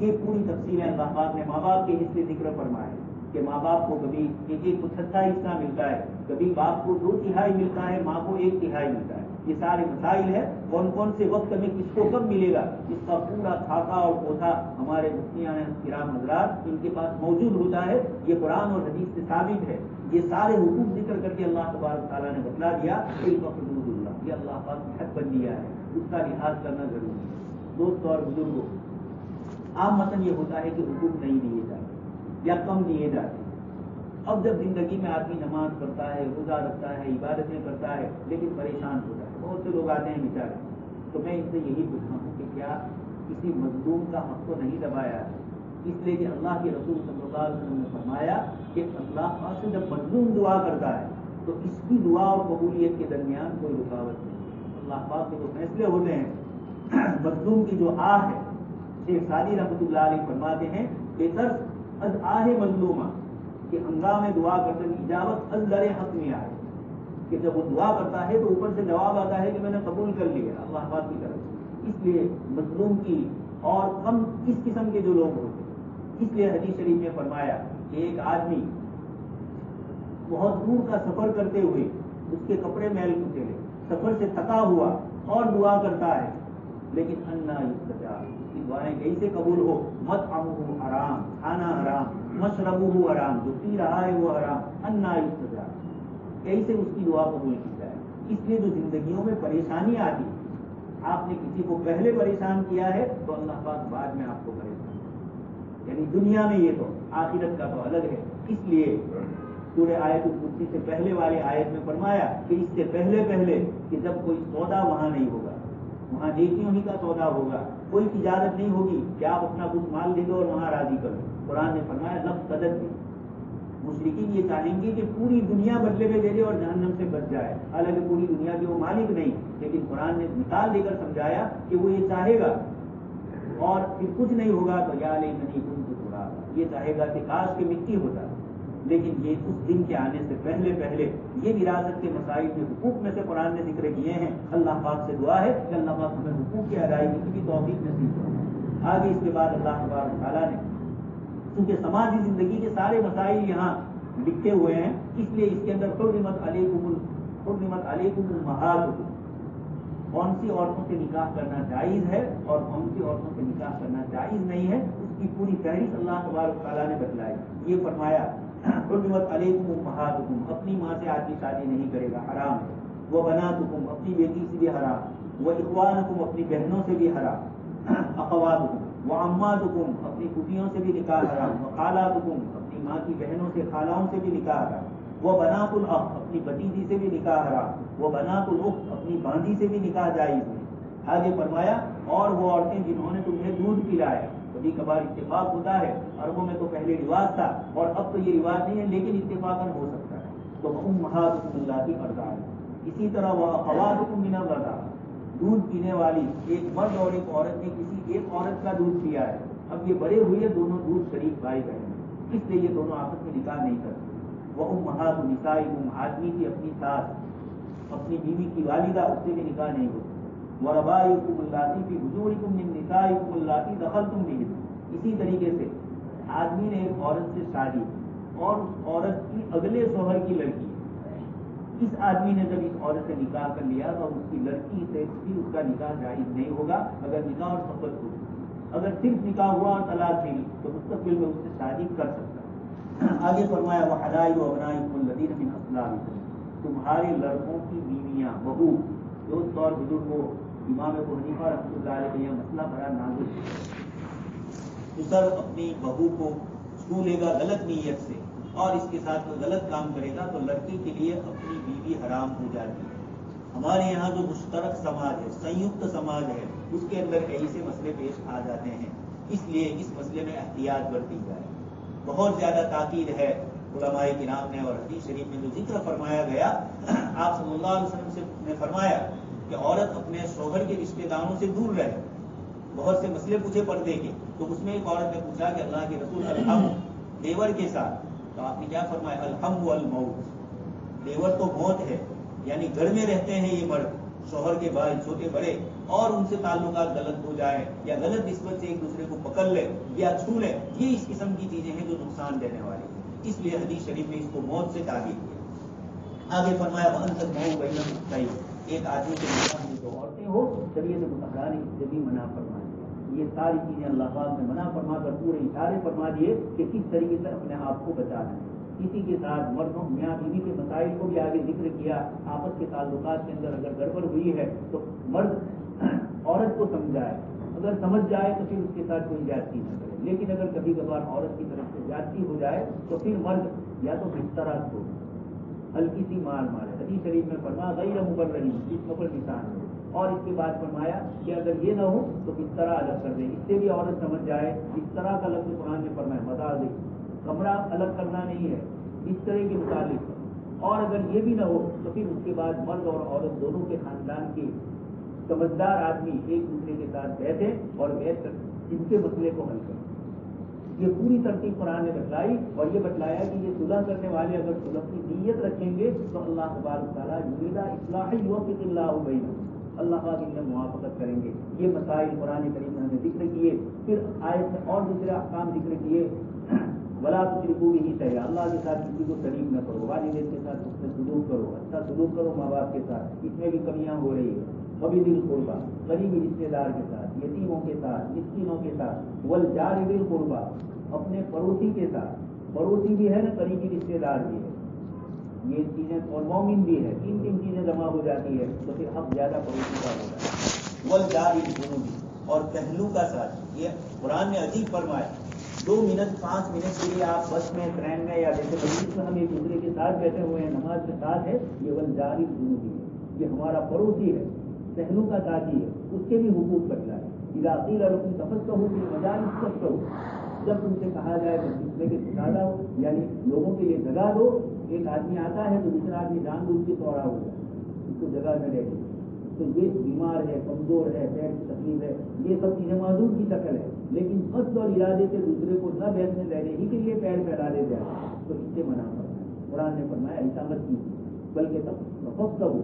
یہ پوری تفصیل ہے۔ اللہ پاک نے ماں باپ کے حصے ذکر فرمائے کہ ماں باپ کو کبھی 1/6 حصہ ملتا ہے، کبھی باپ کو 2/3 ملتا ہے، ماں کو 1/3 ملتا ہے۔ یہ سارے مسائل ہیں، کون کون سے وقت میں کس کو کب ملے گا، اس کا پورا خاکہ اور کوٹھا ہمارے مفتیان کرام حضرات ان کے پاس موجود ہوتا ہے۔ یہ قرآن اور حدیث سے ثابت ہے۔ یہ سارے حقوق ذکر کر کے اللہ تبارک تعالیٰ نے بتلا دیا کہ حدود اللہ، یہ اللہ پاک نے حد بن دیا ہے، اس کا لحاظ کرنا ضروری ہے۔ دوست اور بزرگوں، عام متن یہ ہوتا ہے کہ حقوق نہیں دیے جاتے یا کم دیے جاتے۔ اب جب زندگی میں آدمی نماز پڑھتا ہے، روزہ رکھتا ہے، عبادتیں کرتا ہے، لیکن پریشان ہوتا ہے، بہت سے لوگ آتے ہیں بیچارے، تو میں ان سے یہی پوچھتا ہوں کہ کیا کسی مظلوم کا حق تو نہیں دبایا ہے؟ اس لیے کہ اللہ کے رسول صلی اللہ علیہ وسلم نے فرمایا کہ اللہ پاک سے جب مظلوم دعا کرتا ہے تو اس کی دعا اور قبولیت کے درمیان کوئی رکاوٹ نہیں۔ اللہ پاک کے جو فیصلے ہوتے ہیں، مظلوم کی جو آہ ہے، شیخ سعدی رحمۃ اللہ علیہ فرماتے ہیں کہ ترس از آہ مظلومہ، کہ ہنگامے دعا کرتے اجابت از در حق میں آئے، کہ جب وہ دعا کرتا ہے تو اوپر سے جواب آتا ہے کہ میں نے قبول کر لیا اللہ پاک کی طرف سے۔ اس لیے مظلوم کی اور کم اس قسم کے جو لوگ ہوتے ہیں، اس لیے حدیث شریف میں فرمایا کہ ایک آدمی بہت دور کا سفر کرتے ہوئے اس کے کپڑے میل کچیلے، سفر سے تھکا ہوا اور دعا کرتا ہے، لیکن انا یستجاب، کی دعائیں کیسے قبول ہو؟ مطعمہ حرام، کھانا حرام، مشربہ حرام، جو پی رہا ہے وہ حرام، انا یستجاب، کیسے اس کی دعا قبول کی جائے؟ اس لیے جو زندگیوں میں پریشانی آتی، آپ نے کسی کو پہلے پریشان کیا ہے تو اللہ پاک بعد میں آپ کو پریشان، یعنی دنیا میں یہ تو، آخرت کا تو الگ ہے۔ اس لیے سورہ آیت الکرسی سے پہلے والے آیت میں فرمایا کہ اس سے پہلے کہ جب کوئی سودا وہاں نہیں ہوگا، وہاں نیکیوں ہی کا سودا ہوگا، کوئی تجارت نہیں ہوگی کہ آپ اپنا کچھ مال دے دو اور وہاں راضی کرو۔ قرآن نے فرمایا لفظ قدر دی، مشرکین یہ چاہیں گے کہ پوری دنیا بدلے میں دے دے اور جہنم سے بچ جائے، حالانکہ پوری دنیا کے وہ مالک نہیں، لیکن قرآن نے مثال دے کر سمجھایا کہ وہ یہ چاہے گا اور پھر کچھ نہیں ہوگا تو یا لیتنی کنت ترابا، یہ چاہے گا کہ کاش کہ مٹی ہوتا، لیکن یہ اس دن کے آنے سے پہلے یہ وراثت کے مسائل کے حقوق میں سے قرآن نے ذکر کیے ہیں۔ اللہ پاک سے دعا ہے کہ اللہ پاک ہمیں حقوق کی ادائیگی کی توفیق نصیب کرے۔ آگے اس کے بعد اللہ تبارک تعالیٰ نے کیونکہ سماجی زندگی کے سارے مسائل یہاں لکھے ہوئے ہیں، اس لیے اس کے اندر حرمت علیکم امہاتکم، کون سی عورتوں سے نکاح کرنا جائز ہے اور کون سی عورتوں سے نکاح کرنا جائز نہیں ہے، اس کی پوری فہرست اللہ تبارک تعالیٰ نے بتلائی۔ یہ فرمایا حرمت علیکم امہاتکم، اپنی ماں سے آدمی شادی نہیں کرے گا، حرام ہے۔ وہ بناتکم، اپنی بیٹی سے بھی حرام، وہ اخوانکم، اپنی بہنوں سے بھی حرام، اخواتکم، وہ عماتکم، اپنی پھوپھیوں سے بھی نکاح حرام، وہ خالاتکم، اپنی ماں کی بہنوں سے خالاؤں سے بھی نکاح حرام، وہ بنات الاخ، اپنی بھتیجی سے بھی نکاح حرام، وہ بنات الاخت، اپنی باندھی سے بھی نکاح جائز نہیں۔ آگے فرمایا اور وہ عورتیں جنہوں نے تمہیں دودھ پلایا. کبھی کبھار اتفاق ہوتا ہے, عربوں میں تو پہلے رواج تھا اور اب تو یہ رواج نہیں ہے, لیکن اتفاقاً ہو سکتا ہے. تو امہاتکم اللہ کی ارضعکم. اسی طرح وہ اخواتکم من الرضاع, دودھ پینے والی ایک مرد اور ایک عورت نے کسی ایک عورت کا دودھ پیا ہے, اب یہ بڑے ہوئے دونوں دودھ شریک بھائی بہن, اس لیے یہ دونوں آپس میں نکاح نہیں کرتے. وہ امہات نسائکم, آدمی کی اپنی ساس, اپنی بیوی کی والدہ, اس سے بھی نکاح نہیں ہوتا. وربائکم اللاتی فی حجورکم من نسائکم اللاتی دخلتم بہن. اسی طریقے سے آدمی نے ایک عورت سے شادی اور اس عورت کی اگلے شوہر کی لڑکی, اس آدمی نے جب اس عورت سے نکاح کر لیا تو اس کی لڑکی سے بھی اس کا نکاح جائز نہیں ہوگا اگر نکاح اور صحبت ہو. اگر صرف نکاح ہوا اور طلاق ملی تو مستقبل میں اس سے شادی کر سکتا ہے. آگے فرمایا وحلائل ابنائکم الذین من اصلابکم, تمہارے لڑکوں کی بیویاں, بہو. دوست اور بزرگوں, امام ابو حنیفہ رحمۃ اللہ علیہ یہ مسئلہ بڑا نازک ہے. اسر اپنی بہو کو چھو لے گا غلط نیت سے اور اس کے ساتھ کوئی غلط کام کرے گا تو لڑکی کے لیے اپنی بیوی حرام ہو جاتی ہے. ہمارے یہاں جو مشترک سماج ہے, سنیکت سماج ہے, اس کے اندر ایسے مسئلے پیش آ جاتے ہیں. اس لیے اس مسئلے میں احتیاط برتی جائے. بہت زیادہ تاکید ہے علماء کرام نے, اور حدیث شریف میں جو ذکر فرمایا گیا, آپ صلی اللہ علیہ وسلم نے فرمایا کہ عورت اپنے شوہر کے رشتہ داروں سے دور رہے. بہت سے مسئلے پوچھے پردے کے, تو اس میں ایک عورت نے پوچھا کہ اللہ کے رسول الحم دیور کے ساتھ, تو آپ نے کیا فرمایا, الحم والموت, دیور تو موت ہے, یعنی گھر میں رہتے ہیں یہ مرد, شوہر کے بھائی چھوٹے بڑے, اور ان سے تعلقات غلط ہو جائے یا غلط نسبت سے ایک دوسرے کو پکڑ لے یا چھو لے, یہ اس قسم کی چیزیں ہیں جو نقصان دینے والی ہیں. اس لیے حدیث شریف میں اس کو موت سے تعبیر کیا. آگے فرمایا وَأَن تَجْمَعُوا بَيْنَ الْأُخْتَيْنِ, ایک آدمی کے نکاح میں جو عورتیں ہو شریعت مطہرہ نے اس سے بھی منع فرما دیا. یہ ساری چیزیں اللہ پاک نے منع فرما کر پورے اشارے فرما دیے کہ کس طریقے سے اپنے آپ کو بچانا ہے. اسی کے ساتھ مردوں میاں بیوی کے مسائل کو بھی آگے ذکر کیا. آپس کے تعلقات کے اندر اگر گڑبڑ ہوئی ہے تو مرد عورت کو سمجھائے, اگر سمجھ جائے تو پھر اس کے ساتھ کوئی زیادتی نہ کرے. لیکن اگر کبھی کبھار عورت کی طرف سے زیادتی ہو جائے تو پھر مرد یا تو بستر کو ہلکی سی مار مارے. حدیث شریف میں فرمایا غیر مبررین, جسم پر نشان ہو. اور اس کے بعد فرمایا کہ اگر یہ نہ ہو تو بستر الگ کر دیں, اس سے بھی عورت سمجھ جائے. بستر کا لفظ قرآن نے فرمایا بتا دے, کمرہ الگ کرنا نہیں ہے بسترے کے متعلق. اور اگر یہ بھی نہ ہو تو پھر اس کے بعد مرد اور عورت دونوں کے خاندان کے سمجھدار آدمی ایک دوسرے کے ساتھ بیٹھے اور بیٹھ کر ان کے مسئلے کو حل کریں. یہ پوری ترتیب قرآن نے بتلائی اور یہ بتلایا کہ یہ صلح کرنے والے اگر صلح کی نیت رکھیں گے تو اللہ تبارک تعالیٰ یریدہ اصلاح یوفق اللہ بینہم, اللہ پاک ان میں موافقت کریں گے. یہ مسائل قرآن کریم میں ہمیں ذکر کیے. پھر آیت میں اور دوسرے احکام ذکر کیے. ولا تشرکوا بہ شیئا, اللہ کے ساتھ کسی کو شریک نہ کرو. والدین کے ساتھ اس میں سلوک کرو, اچھا سلوک کرو ماں باپ کے ساتھ, اس میں بھی کمیاں ہو رہی ہے. وبذی القربیٰ, قریبی رشتے دار کے ساتھ, یتیموں کے ساتھ, مسکینوں کے ساتھ. والجار ذی القربیٰ, اپنے پڑوسی کے ساتھ. پڑوسی بھی ہے نا, قریبی رشتے دار بھی ہے, یہ چیزیں, اور مومن بھی ہے. تین چیزیں جمع ہو جاتی ہے تو پھر حق زیادہ پڑوسی کا ہوتا ہے. والجار الجنوبی, اور پہلو کا ساتھ. یہ قرآن نے عجیب فرمایا, 2 منٹ 5 منٹ کے لیے آپ بس میں, ٹرین میں, یا جیسے مجلس میں ہم ایک دوسرے کے ساتھ بیٹھے ہوئے ہیں, نماز کے ساتھ ہے, یہ والجار الجنوبی ہے, یہ ہمارا پڑوسی ہے, پہلو کا ساتھی ہے. اس کے بھی حقوق بتلائے. اذا قیل لکم تفقہوا فی المجالس فافقہوا, جب تم سے کہا جائے کہ دوسرے کے سکھانا ہو, یعنی لوگوں کے لیے جگہ دو. ایک آدمی آتا ہے تو دوسرا آدمی جان بوجھ کے توڑا ہو جائے, اس کو جگہ نہ دے گی, تو یہ بیمار ہے, کمزور ہے, پیر کی تکلیف ہے, یہ سب چیزیں معذور کی شکل ہے. لیکن قصد اور ارادے سے دوسرے کو نہ بیٹھنے دینے ہی کے لیے پیر پھیلا دے جائے تو اس سے منع کرنا ہے. قرآن نے فرمایا ایسا مت کیجیے, بلکہ تفقہوا,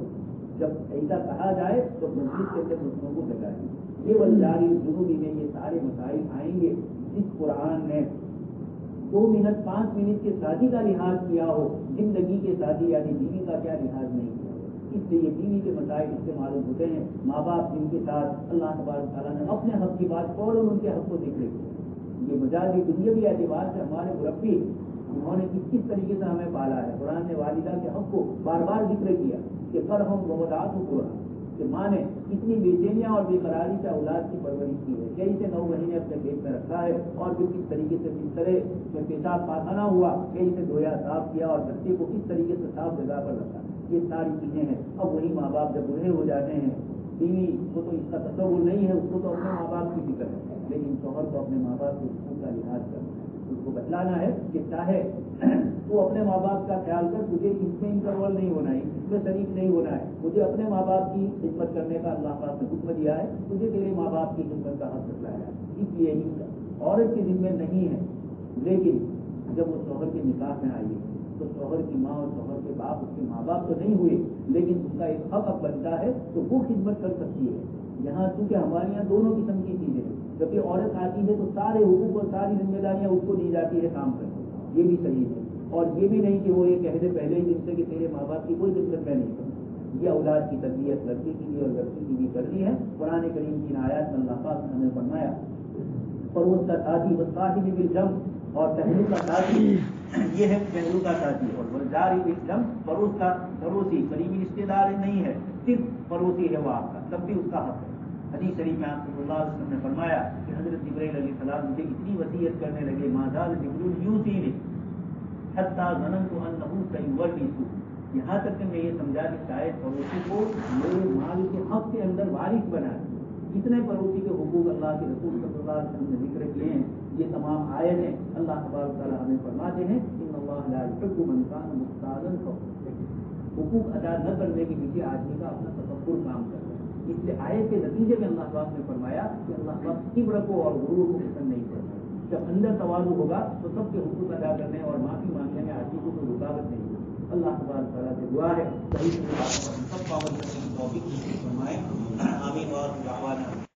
جب ایسا کہا جائے تو مسجد کے اندر دوسروں کو جگہ دی. یہ والجار الجنوبی میں یہ سارے مسائل آئیں گے. جس قرآن نے 2 منٹ 5 منٹ کے شادی کا لحاظ کیا ہو, زندگی کے شادی یعنی بیوی کا کیا لحاظ نہیں کیا ہو. اس لیے یہ بیوی کے مسائل اس سے معلوم ہوتے ہیں. ماں باپ جن کے ساتھ اللہ تبارک تعالیٰ نے اپنے حق کی بات فوراً ان کے حق کو ذکر کیا. یہ مجازی دنیاوی اعتبار سے ہمارے مربی انہوں نے کس طریقے سے ہمیں پالا ہے. قرآن نے والدہ کے حق کو بار بار ذکر کیا کہ کر ہم بہت پورا, کہ ماں نے کتنی بے چینیاں اور بے قراری سے اولاد کی پرورش کی ہے. کئی سے 9 مہینے اپنے پیٹ میں رکھا ہے, اور پھر کس طریقے سے بسترے میں پیشاب پاخانہ ہوا, کئی سے دھویا, صاف کیا, اور بچے کو کس طریقے سے صاف جگہ پر رکھا. یہ ساری چیزیں ہیں. اب وہی ماں باپ جب بوڑھے ہو جاتے ہیں بیوی کو تو اس کا تصور نہیں ہے، اس کو تو اپنے ماں باپ کی فکر ہے، لیکن شوہر کو اپنے ماں باپ کے حقوق کا لحاظ کرنا ہے، اس کو بتلانا ہے کہ چاہے تو اپنے ماں باپ کا خیال کر، تجھے اس میں انٹرول نہیں ہونا ہے، اس میں شریک نہیں ہونا ہے، مجھے اپنے ماں باپ کی خدمت کرنے کا اللہ پاک نے حکم دیا ہے، تجھے تیرے ماں باپ کی خدمت کا حق بتلایا ہے، اس لیے عورت کے ذمہ نہیں ہے، لیکن جب وہ شوہر کے نکاح میں آئی ہے تو شوہر کی ماں اور شوہر کے باپ اس کے ماں باپ تو نہیں ہوئے، لیکن اس کا ایک حق اب بنتا ہے تو وہ خدمت کر سکتی ہے۔ یہاں چونکہ ہمارے یہاں دونوں قسم کی چیزیں ہیں، جب یہ عورت آتی ہے تو سارے حقوق اور ساری ذمہ داریاں اس کو دی جاتی ہے کام کرنے، یہ بھی صحیح ہے، اور یہ بھی نہیں کہ وہ یہ کہہ دے پہلے ہی دن سے کہ تیرے ماں باپ کی کوئی خدمت میں نہیں کروں۔ یہ اولاد کی تربیت لڑکی کی بھی اور لڑکی کی بھی کرنی ہے۔ قرآن کریم کی آیات میں اللہ پاک نے ہمیں فرمایا فروز کا ساتھی وصاحب بالجنب، اور پہلو کا ساتھی یہ ہے پہلو کا ساتھی، اور والجار بالجنب پڑوس کا پڑوسی قریبی رشتے دار نہیں ہے، صرف پڑوسی ہے وہ آپ کا، تب بھی اس کا حق ہے۔ حدیث شریف میں آپ صلی اللہ علیہ وسلم نے فرمایا کہ حضرت جبرائیل علیہ السلام مجھے اتنی وصیت کرنے لگے، ما زال جبریل یوصینی حتی ظننت انہ سیورث، یہاں تک کہ میں یہ سمجھا کہ شاید پڑوسی کو میرے مال کے حق کے اندر وارث بنا ہے۔ اتنے پڑوسی کے حقوق اللہ کے رسول صلی اللہ علیہ وسلم نے ذکر کیے ہیں، یہ تمام آیتیں اللہ تبارک تعالیٰ ہمیں فرماتے ہیں ان اللہ لا یحب من کان مختالا فخورا، حقوق ادا نہ کرنے کے پیچھے آدمی کا اپنا تکبر کام کر رہا ہے، اس لیے آیت کے نتیجے میں اللہ پاک نے فرمایا کہ اللہ پاک کبر کو اور غرور کو پسند نہیں کرتا۔ جب اندر تواضع ہوگا تو سب کے حقوق ادا کرنے اور معافی مانگنے میں آدمی کو کوئی رکاوٹ نہیں ہوگی۔ اللہ تبارک تعالیٰ سے دعا ہے صحیح سے سب پابند کرنے کی توفیق نصیب فرمائے، آمین۔